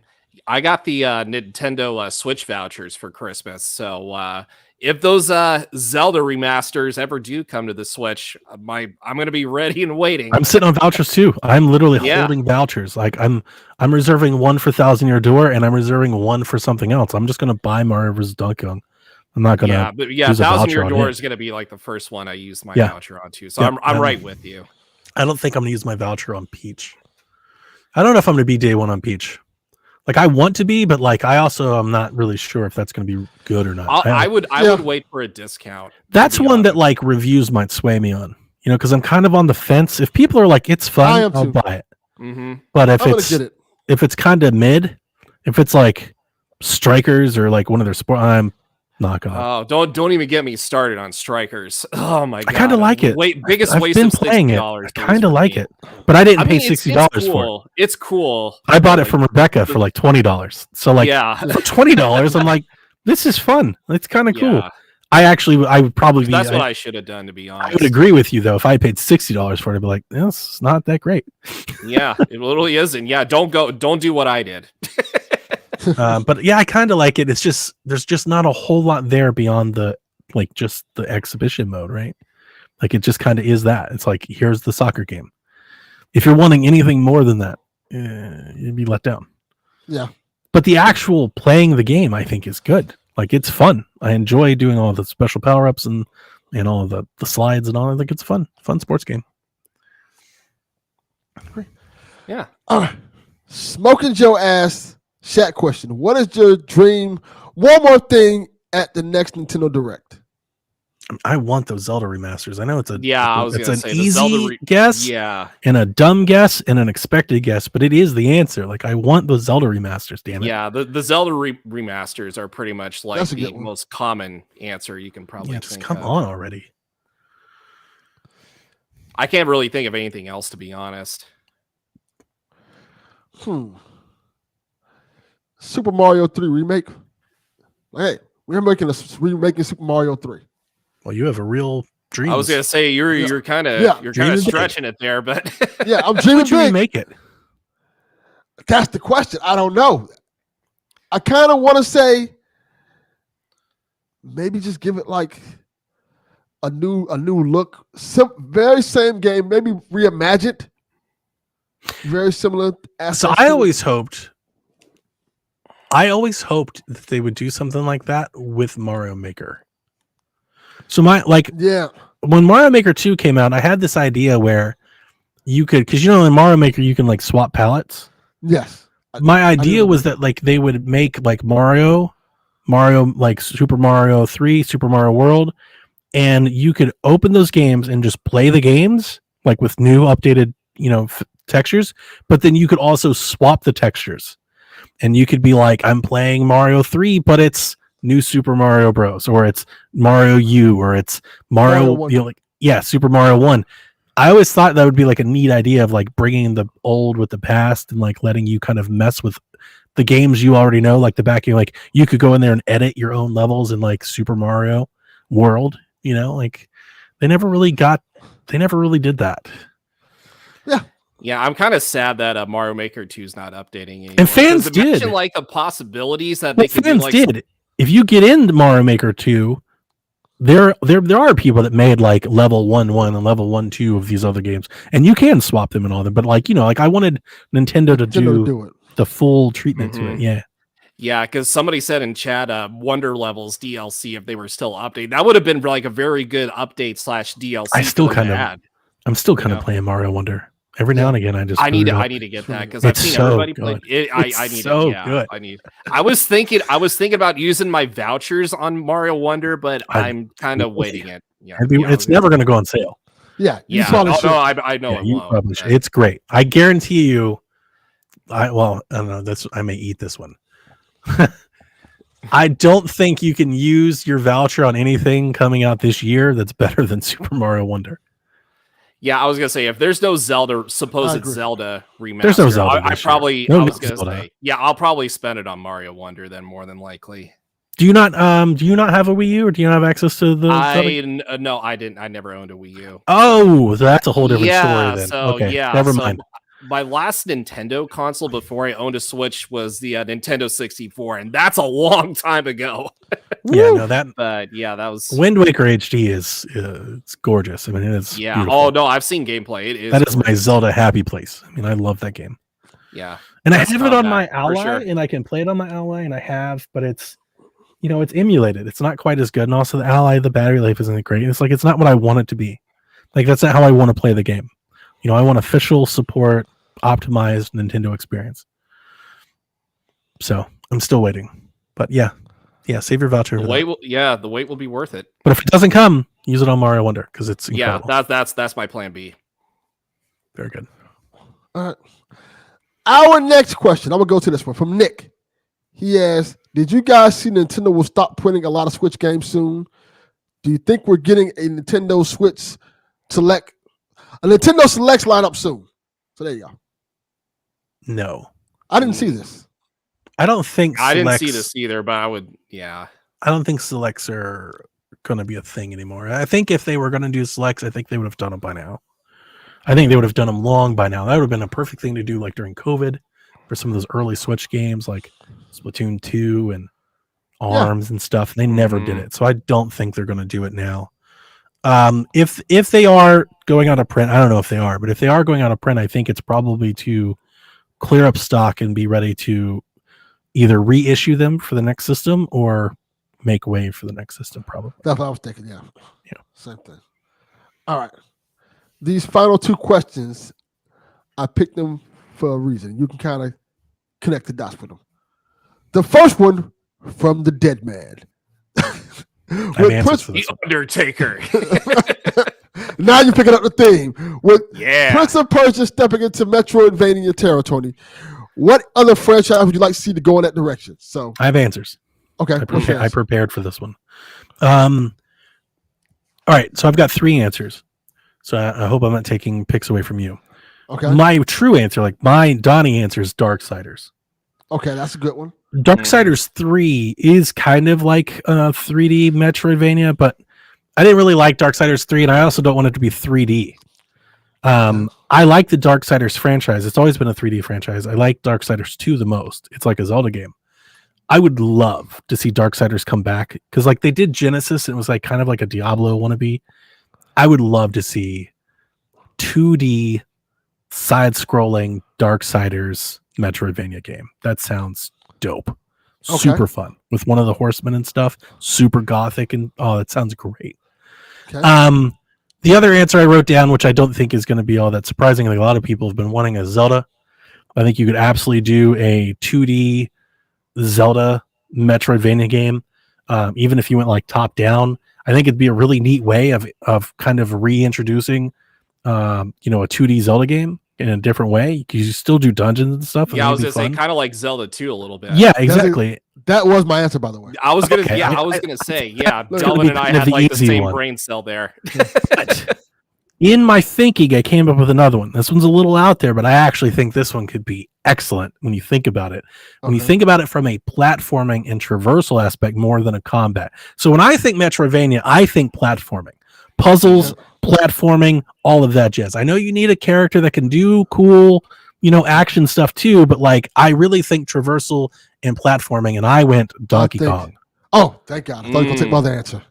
I got the Nintendo Switch vouchers for Christmas, so if those Zelda remasters ever do come to the Switch, I'm going to be ready and waiting. I'm sitting on vouchers too. I'm literally holding vouchers. Like I'm reserving one for 1,000-Year Door, and I'm reserving one for something else. I'm just going to buy Mario vs. Donkey Kong. I'm not going to. Yeah, 1,000-Year Door is going to be like the first one I use my voucher on too. So I'm right with you. I don't think I'm going to use my voucher on Peach. I don't know if I'm going to be day one on Peach. Like I want to be, but like I also am not really sure if that's going to be good or not. I would wait for a discount. That's one that like reviews might sway me on, you know, because I'm kind of on the fence. If people are like it's fun, I'll buy it. Mm-hmm. But if it's kind of mid, if it's like Strikers or like one of their sport, I'm not gonna. Oh, don't even get me started on Strikers. Oh my god, I kind of like it. Biggest I've waste been of playing it. $60. I kind of like it, but I didn't pay $60 for it. It's cool. I bought it from Rebecca for like $20. So like for $20, I'm like, this is fun. It's kind of cool. I would probably be. That's what I should have done, to be honest. I would agree with you though. If I paid $60 for it, I'd be like, it's not that great. Yeah, it literally isn't. Yeah, don't do what I did. But yeah, I kind of like it. It's just there's just not a whole lot there beyond the like just the exhibition mode, right? Like it just kind of is that. It's like here's the soccer game. If you're wanting anything more than that, you'd be let down. Yeah. But the actual playing the game, I think, is good. Like it's fun. I enjoy doing all the special power ups and all of the slides and all. I think it's fun sports game. Yeah. All right. Smoking Joe asked Shaq question. What is your dream? One more thing at the next Nintendo Direct. I want those Zelda remasters. I know it's an easy guess, and a dumb guess, and an expected guess, but it is the answer. Like I want those Zelda remasters. Damn it! Yeah, the Zelda remasters are pretty much like the most common answer you can probably. Yeah, just come on already. I can't really think of anything else, to be honest. Super Mario 3 remake. Hey, we're remaking Super Mario 3. Well, you have a real dream. I was gonna say you're kind of stretching it there, but yeah, I'm dreaming big. Make it. That's the question. I don't know. I kind of want to say maybe just give it like a new look. Very same game, maybe reimagined. Very similar. So I always hoped that they would do something like that with Mario Maker. So when Mario Maker 2 came out, I had this idea where you could, because in Mario Maker you can like swap palettes. Yes. My idea was that like they would make like Mario like Super Mario 3, Super Mario World, and you could open those games and just play the games like with new updated textures, but then you could also swap the textures, and you could be like, I'm playing Mario 3, but it's New Super Mario Bros, or it's Mario U, or it's Mario Super Mario 1. I always thought that would be like a neat idea of like bringing the old with the past and like letting you kind of mess with the games you already know, like the back end. Like you could go in there and edit your own levels in like Super Mario World. Like they never really did that. Yeah, I'm kind of sad that Mario Maker 2 is not updating anymore. And fans did like the possibilities that they could fans do. Like, did. If you get into Mario Maker 2, there are people that made like level 1.1 and level 1.2 of these other games, and you can swap them and all them. But like I wanted Nintendo to do it. The full treatment to it. Yeah. Yeah, because somebody said in chat, Wonder Levels DLC, if they were still updated, that would have been like a very good update / DLC. I still for them kind to of- add. I'm still kind of know? playing Mario Wonder. Every now and again, I just I need boot it up. to get that because I've It's seen so everybody good. play it. I It's need so it. Yeah, good. I was thinking about using my vouchers on Mario Wonder, but I'm kind of waiting it. Yeah, It's never going to go on sale. Yeah, you Yeah, probably no, should. I know Yeah, it you won't. probably should. but- It's great. I guarantee you. I don't know. I may eat this one. I don't think you can use your voucher on anything coming out this year that's better than Super Mario Wonder. Yeah, I was gonna say if there's no I supposed agree. Zelda remaster, There's no Zelda I this year. probably No I was new gonna Zelda. say I'll probably spend it on Mario Wonder then more than likely. Do you not have a Wii U, or do you not have access to the Zelda? No, I didn't. I never owned a Wii U. Oh, so that's a whole different Yeah, story then. so, Okay, yeah, never so- mind. My last Nintendo console before I owned a Switch was the Nintendo 64, and that's a long time ago. Yeah, no, that But yeah, that was Wind Waker HD is it's gorgeous. I mean, it's yeah. beautiful. Oh no, I've seen gameplay. It is that is my gorgeous. Zelda happy place. I mean, I love that game. Yeah, And That's I have it on my combat, for Ally, sure. and I can play it on my Ally, and I have, but it's, it's emulated. It's not quite as good, and also the Ally, the battery life isn't great. It's like it's not what I want it to be. Like that's not how I want to play the game. I want official support, optimized Nintendo experience. So I'm still waiting, but yeah, save your voucher. the for wait that. the wait will be worth it. But if it doesn't come, use it on Mario Wonder because it's incredible. Yeah, that's my plan B. Very good. All right. Our next question, I'm gonna go to this one from Nick. He asks, "Did you guys see Nintendo will stop printing a lot of Switch games soon? Do you think we're getting a Nintendo Switch Select, a Nintendo Selects lineup soon?" So there you go. No, I didn't see this. I don't think I didn't see selects- this either, but I would. Yeah, I don't think selects are going to be a thing anymore. I think if they were going to do selects, I think they would have done them by now. I think they would have done them long by now. That would have been a perfect thing to do, like during COVID, for some of those early Switch games, like Splatoon 2 and ARMS and stuff. They never did it, so I don't think they're going to do it now. If they are going out of print, I don't know if they are, but if they are going out of print, I think it's probably to clear up stock and be ready to either reissue them for the next system or make way for the next system, probably. That's what I was thinking. Yeah. Yeah. Same thing. All right. These final two questions, I picked them for a reason. You can kind of connect the dots with them. The first one from the dead man. I have answers for this the one. Undertaker. Now you're picking up the theme with Yeah. Prince of Persia stepping into Metroidvania territory. What other franchise would you like to see to go in that direction? So, I have answers. okay. I prepared for this one. All right, so I've got 3 answers. So I hope I'm not taking picks away from you. Okay. My true answer, like my Donnie answer, is Darksiders. Okay, that's a good one. Darksiders 3 is kind of like a 3D Metroidvania, but I didn't really like Darksiders 3, and I also don't want it to be 3D. I like the Darksiders franchise. It's always been a 3D franchise. I like Darksiders 2 the most. It's like a Zelda game. I would love to see Darksiders come back because like they did Genesis, and it was like kind of like a Diablo wannabe. I would love to see 2D side-scrolling Darksiders Metroidvania game. That sounds dope. Okay. Super fun with one of the horsemen and stuff. Super gothic and that sounds great. Okay. The other answer I wrote down, which I don't think is going to be all that surprising, like a lot of people have been wanting a Zelda. I think you could absolutely do a 2D Zelda Metroidvania game, even if you went like top down. I think it'd be a really neat way of kind of reintroducing, a 2D Zelda game in a different way. You still do dungeons and stuff. and Yeah, I it'd was be gonna say fun. kind of like Zelda 2 a little bit. Yeah, exactly. That was my answer, by the way. I was gonna Okay, I I- was gonna say, yeah, Look, Delvin and I kind of had the like the easy same one. brain cell there. But in my thinking, I came up with another one. This one's a little out there, but I actually think this one could be excellent when you think about it. When you Okay. think about it from a platforming and traversal aspect more than a combat. So when I think Metroidvania, I think platforming, puzzles, platforming, all of that jazz. I know you need a character that can do cool, action stuff too, but like I really think traversal and platforming, and I went Donkey think- Kong. Oh, thank God. I thought you were going to take my other answer.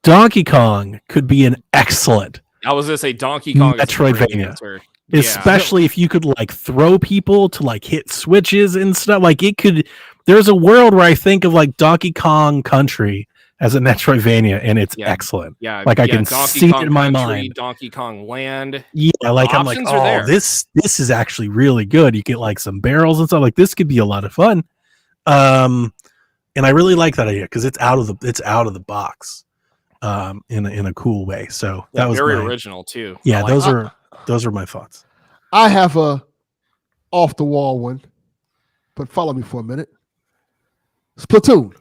Donkey Kong could be an excellent, I was gonna say Donkey Kong is a great Metroidvania. answer. Yeah. especially if you could like throw people to like hit switches and stuff. Like it could there's a world where I think of like Donkey Kong Country as a Metroidvania, and it's excellent. Yeah, like I can Donkey see Kong it in my Country, mind. Donkey Kong Land. Yeah, like I'm like, Options are oh, there. this is actually really good. You get like some barrels and stuff. Like this could be a lot of fun. And I really like that idea because it's out of the box, in a cool way. So that was very original too. Yeah, I like those are my thoughts. I have a off the wall one, but follow me for a minute. Splatoon,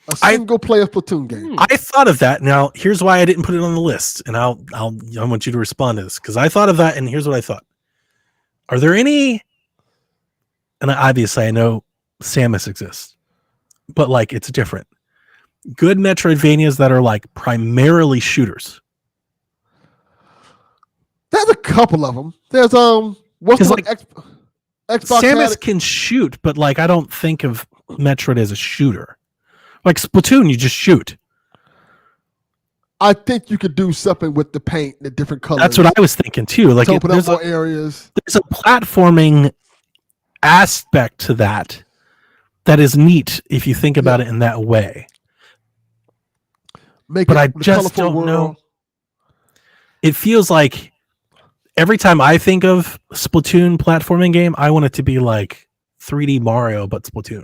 a single player Splatoon game. I thought of that. Now, here's why I didn't put it on the list, and I want you to respond to this because I thought of that, and here's what I thought. Are there any? And obviously, I know Samus exists, but like it's different. Good Metroidvanias that are like primarily shooters. There's a couple of them. There's what's the like, Xbox Samus can shoot, but like I don't think of Metroid as a shooter. Like Splatoon, you just shoot. I think you could do something with the paint, the different colors. That's what I was thinking too. Like open up more areas. There's a platforming aspect to that is neat if you think about it in that way. But I just don't know. It feels like every time I think of Splatoon platforming game, I want it to be like 3D Mario, but Splatoon.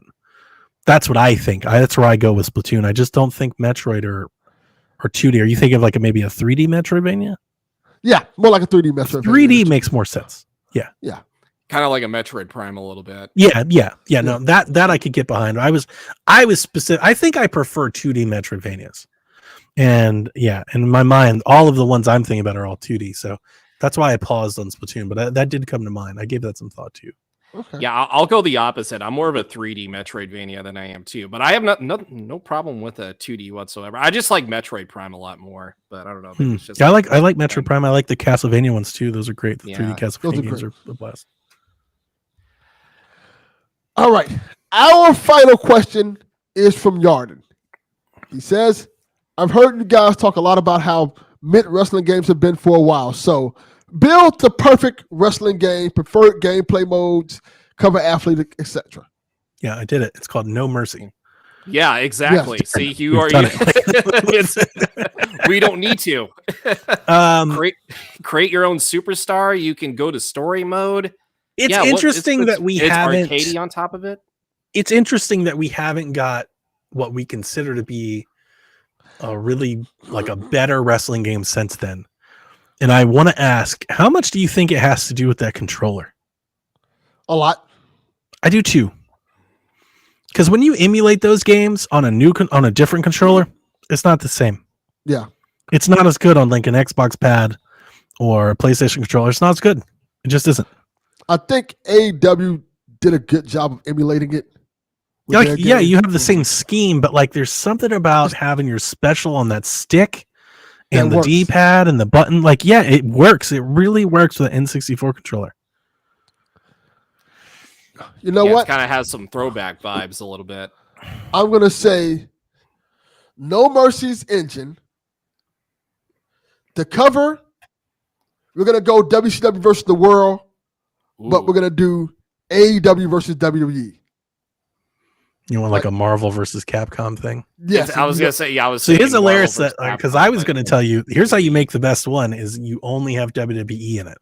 That's what I think. That's where I go with Splatoon. I just don't think Metroid or 2D. Are you thinking of like maybe a 3D Metroidvania? Yeah, more like a 3D Metroidvania. 3D makes more sense. Yeah. Yeah. Kind of like a Metroid Prime a little bit. Yeah. No, that I could get behind. I was specific. I think I prefer 2D Metroidvanias. And yeah, in my mind, all of the ones I'm thinking about are all 2D. So that's why I paused on Splatoon, but that did come to mind. I gave that some thought too. Okay. Yeah, I'll go the opposite. I'm more of a 3D Metroidvania than I am too, but I have no problem with a 2D whatsoever. I just like Metroid Prime a lot more, but I don't know. It's just I like Metroid Prime. I like the Castlevania ones too. Those are great. The 3D Castlevania games are a blast. All right. Our final question is from Yarden. He says, I've heard you guys talk a lot about how mid wrestling games have been for a while. So build the perfect wrestling game, preferred gameplay modes, cover athlete, etc. Yeah, I did it. It's called No Mercy. Yeah, exactly. Yes. See, We've done it. We don't need to. Create your own superstar. You can go to story mode. It's interesting that we haven't arcadey on top of it. It's interesting that we haven't got what we consider to be a really like a better wrestling game since then. And I want to ask, how much do you think it has to do with that controller? A lot. I do too. Because when you emulate those games on a different controller, it's not the same. Yeah. It's not as good on like an Xbox pad or a PlayStation controller. It's not as good. It just isn't. I think AEW did a good job of emulating it. Yeah, you have the same scheme, but like there's something about having your special on that stick and the D-pad and the button. Like, yeah, it works. It really works with an N64 controller. You know what? It kind of has some throwback vibes a little bit. I'm going to say No Mercy's engine. The cover, we're going to go WCW versus the world, but we're going to do AEW versus WWE. You want like a Marvel versus Capcom thing? Yes. I was going to say, yeah, I was So here's hilarious Marvel that because I was going to tell you, here's how you make the best one is you only have WWE in it.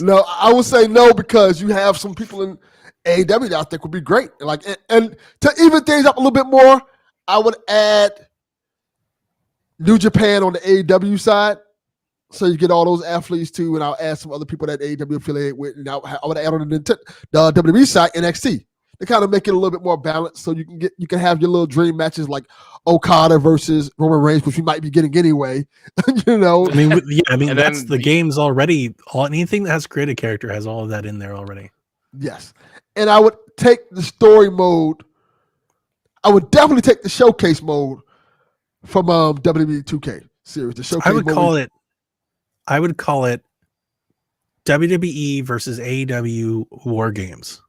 No, I would say no because you have some people in AEW that I think would be great. Like, and to even things up a little bit more, I would add New Japan on the AEW side, so you get all those athletes too, and I'll add some other people that AEW affiliate with, and I would add on the WWE side NXT to kind of make it a little bit more balanced, so you can have your little dream matches like Okada versus Roman Reigns, which we might be getting anyway. You know, I mean, that's the game's already. Anything that has created character has all of that in there already. Yes, and I would take the story mode. I would definitely take the showcase mode from WWE 2K series. The showcase. I would call it WWE versus AEW War Games.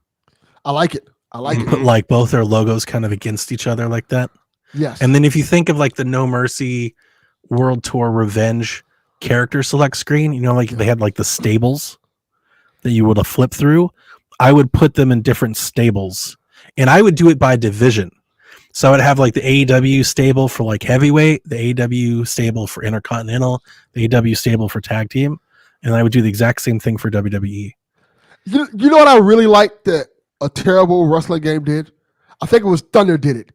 I like it. Put like both their logos kind of against each other like that. Yes. And then if you think of like the No Mercy World Tour Revenge character select screen, you know, like they had like the stables that you would have flipped through. I would put them in different stables and I would do it by division. So I'd have like the AEW stable for like heavyweight, the AEW stable for intercontinental, the AEW stable for tag team, and I would do the exact same thing for WWE. You know what I really liked that a terrible wrestling game did? I think it was Thunder did it.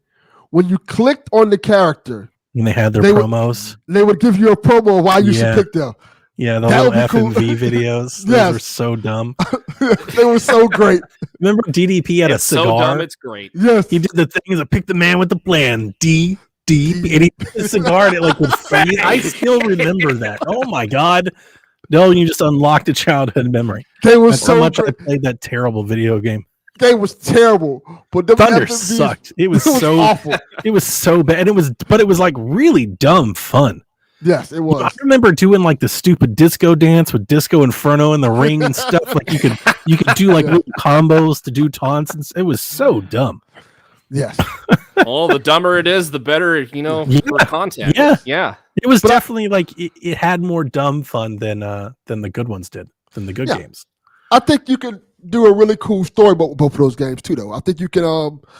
When you clicked on the character, And they had their They would- promos. they would give you a promo of why you should pick them. Yeah, the That little would be F cool. and V videos. Those Yes. were so dumb. They were so great. Remember DDP had It's a cigar? so dumb, it's great. Yes. He did the thing that pick the man with the plan. D, and he put the cigar and it like would freeze. I still remember that. Oh my God. No, you just unlocked a childhood memory. They were That's how so much I great. played that terrible video game. They was terrible. But the Thunder FMVs sucked. It was so awful. it was so bad. But it was like really dumb fun. Yes, it was. I remember doing like the stupid disco dance with Disco Inferno in the ring and stuff. Like you could do like little combos to do taunts, and it was so dumb. Yes. Well, the dumber it is, the better, for content. Yeah. Yeah. It was definitely like it had more dumb fun than the good ones did, than the good Yeah. games. I think you can do a really cool story about both of those games too, though. I think you can,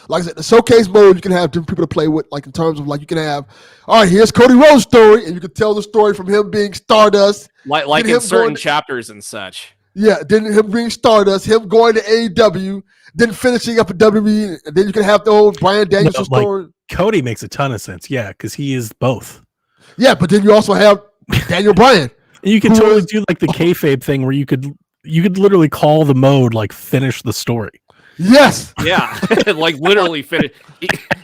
like I said, the showcase mode, you can have different people to play with, like in terms of like you can have, all right, here's Cody Rhodes' story, and you can tell the story from him being Stardust. Like him in certain going- chapters and such. Yeah, then him being Stardust, him going to AEW, then finishing up at WWE, and then you can have the old Bryan Danielson like- story. Cody makes a ton of sense, yeah, because he is both. Yeah, but then you also have Daniel Bryan. And you could Who totally is- do like the kayfabe thing where you could literally call the mode like finish the story. Yes. Yeah. Like literally finish.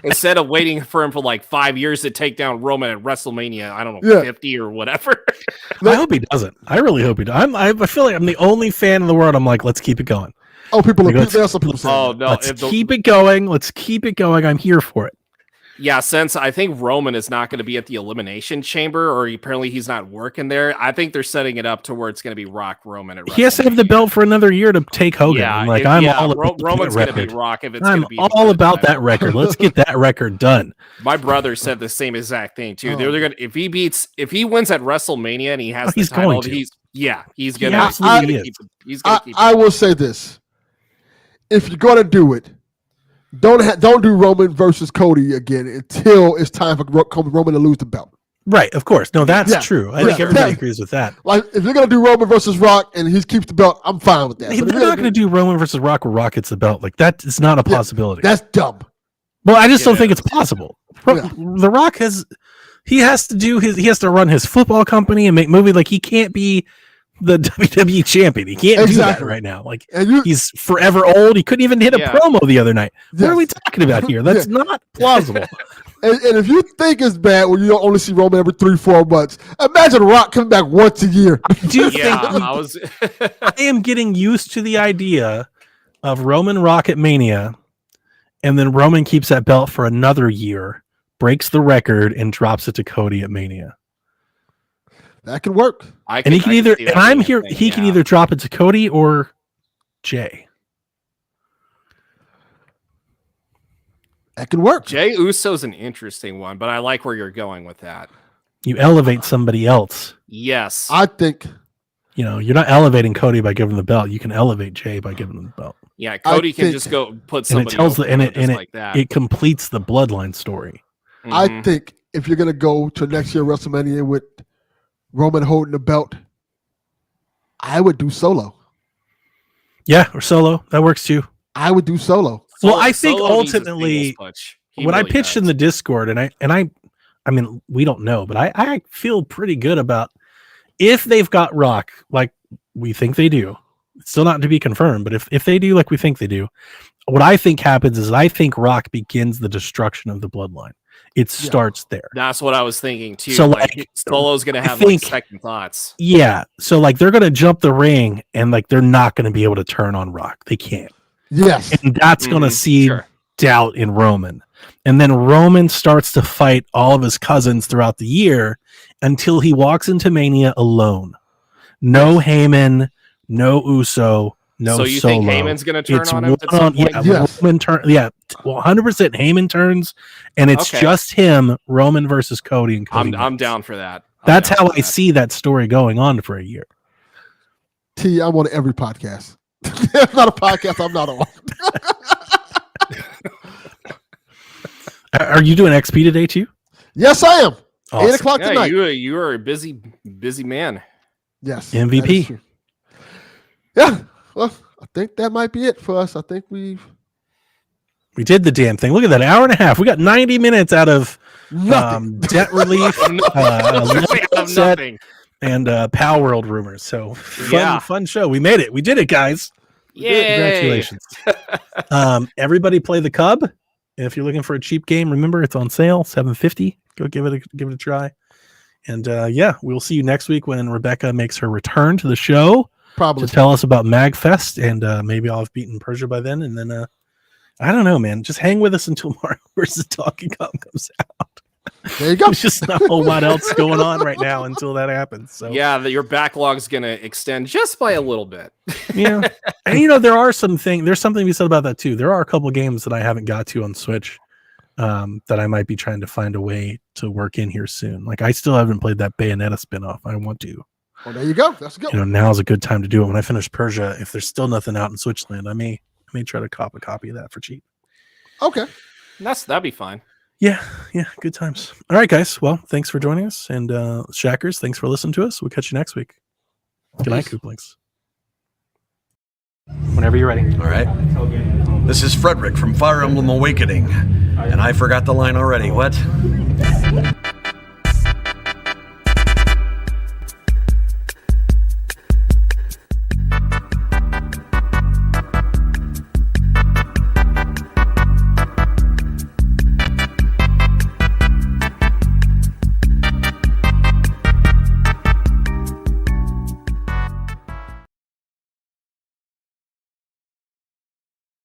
Instead of waiting for him for like 5 years to take down Roman at WrestleMania, I don't know, Yeah. 50 or whatever. I hope he doesn't. I really hope he does. I feel like I'm the only fan in the world. I'm like, let's keep it going. Oh, people Like, are. let's- There are some people saying. Oh, that. no. Let's if the- keep it going. Let's keep it going. I'm here for it. Yeah, since I think Roman is not going to be at the Elimination Chamber, or apparently he's not working there, I think they're setting it up to where it's going to be Rock Roman at He has to have the WrestleMania. belt for another year to take Hogan. Yeah, I'm like, if- I'm yeah, all about Roman's that going to be record. Rock if it's I'm going to be. all the about that title. record. Let's get that record done. My brother said the same exact thing too. Oh. They're gonna if he wins at WrestleMania and he has the He's title, going to. he's He gonna absolutely is. he's gonna keep I will say this: if you're gonna do it, don't do Roman versus Cody again until it's time for Roman to lose the belt. Right, of course. No, that's Yeah. true. I Yeah. think everybody Yeah. agrees with that. Like if you're gonna do Roman versus Rock and he keeps the belt, I'm fine with that. Hey, But if they're you're not going to do Roman versus Rock where Rock gets the belt. Like that is not a Yeah, possibility. That's dumb. Well, I just don't Yeah. think it's possible. Yeah. The Rock has he has to run his football company and make movies. Like he can't be the WWE champion. He can't do Exactly. that right now. Like And you, he's forever old. He couldn't even hit a Yeah. promo the other night. What Yes. are we talking about here? That's not plausible. and if you think it's bad when you don't only see Roman every 3-4 months, imagine Rock coming back once a year. I do Yeah, think I was. I am getting used to the idea of Roman Rock at Mania, and then Roman keeps that belt for another year, breaks the record, and drops it to Cody at Mania. That can work. And he can either, and I'm here, he can either drop it to Cody or Jay. That can work. Jay Uso's an interesting one, but I like where you're going with that. You elevate somebody else. Yes, I think. You know, you're not elevating Cody by giving him the belt. You can elevate Jay by giving him the belt. yeah. Cody can think- just go put And somebody it tells over the and him it just and like that. it completes the bloodline story. I Mhm. think if you're gonna go to next year WrestleMania with Roman holding the belt, I would do Solo. Yeah, or Solo. That works too. I would do Solo. Well, I think Solo needs his ultimately, singles push. He when I really pitched in does. the Discord, and I mean, we don't know, but I feel pretty good about if they've got Rock like we think they do. It's still not to be confirmed, but if they do like we think they do, what I think happens is I think Rock begins the destruction of the bloodline. It starts there. That's what I was thinking too. So, like, like, Solo's gonna I have think- like second thoughts. Yeah. So like they're gonna jump the ring and like they're not gonna be able to turn on Rock. They can't. Yes. And that's gonna Mhm, see sure. doubt in Roman. And then Roman starts to fight all of his cousins throughout the year until he walks into Mania alone. No Heyman, no Uso, no so you Solo. think Heyman's gonna turn It's on him at some one- point? yeah, Yes. Roman turn, yeah, 100% Heyman turns, and it's Okay. just him, Roman versus Cody, and Cody. I'm wins. down for that. I'm That's down how for I that. see that story going on for a year. I'm on every podcast. There's not a podcast I'm not on. Are you doing XP today too? Yes, I am. Awesome. 8 o'clock Yeah, tonight. you are a busy man. Yes. MVP. that is true. Yeah. Well, I think that might be it for us. I think we did the damn thing. Look at that, hour and a half. We got 90 minutes out of nothing. debt relief, Nothing. and Pal World rumors. So fun show. We made it. We did it, guys. Yay. Congratulations. Everybody play the Cub. If you're looking for a cheap game, remember it's on sale, $7.50. Go give it a try. And we'll see you next week when Rebecca makes her return to the show Probably. to tell us about MagFest, and maybe I'll have beaten Persia by then. And then I don't know, man. Just hang with us until Mario vs. Donkey Kong comes out. There you go. There's just not a whole lot else going on right now until that happens. So Yeah, your backlog's gonna extend just by a little bit. yeah, and there's something to be said about that too. There are a couple games that I haven't got to on Switch that I might be trying to find a way to work in here soon. Like I still haven't played that Bayonetta spinoff. I want to. Well, there you go. That's good. Now's a good time to do it. When I finish Persia, if there's still nothing out in Switchland, I may try to cop a copy of that for cheap. Okay. That'd be fine. Yeah, good times. All right, guys. Well, thanks for joining us, and Shackers, thanks for listening to us. We'll catch you next week. Good night, Kooplings. Whenever you're ready. All right. This is Frederick from Fire Emblem Awakening. And I forgot the line already. What?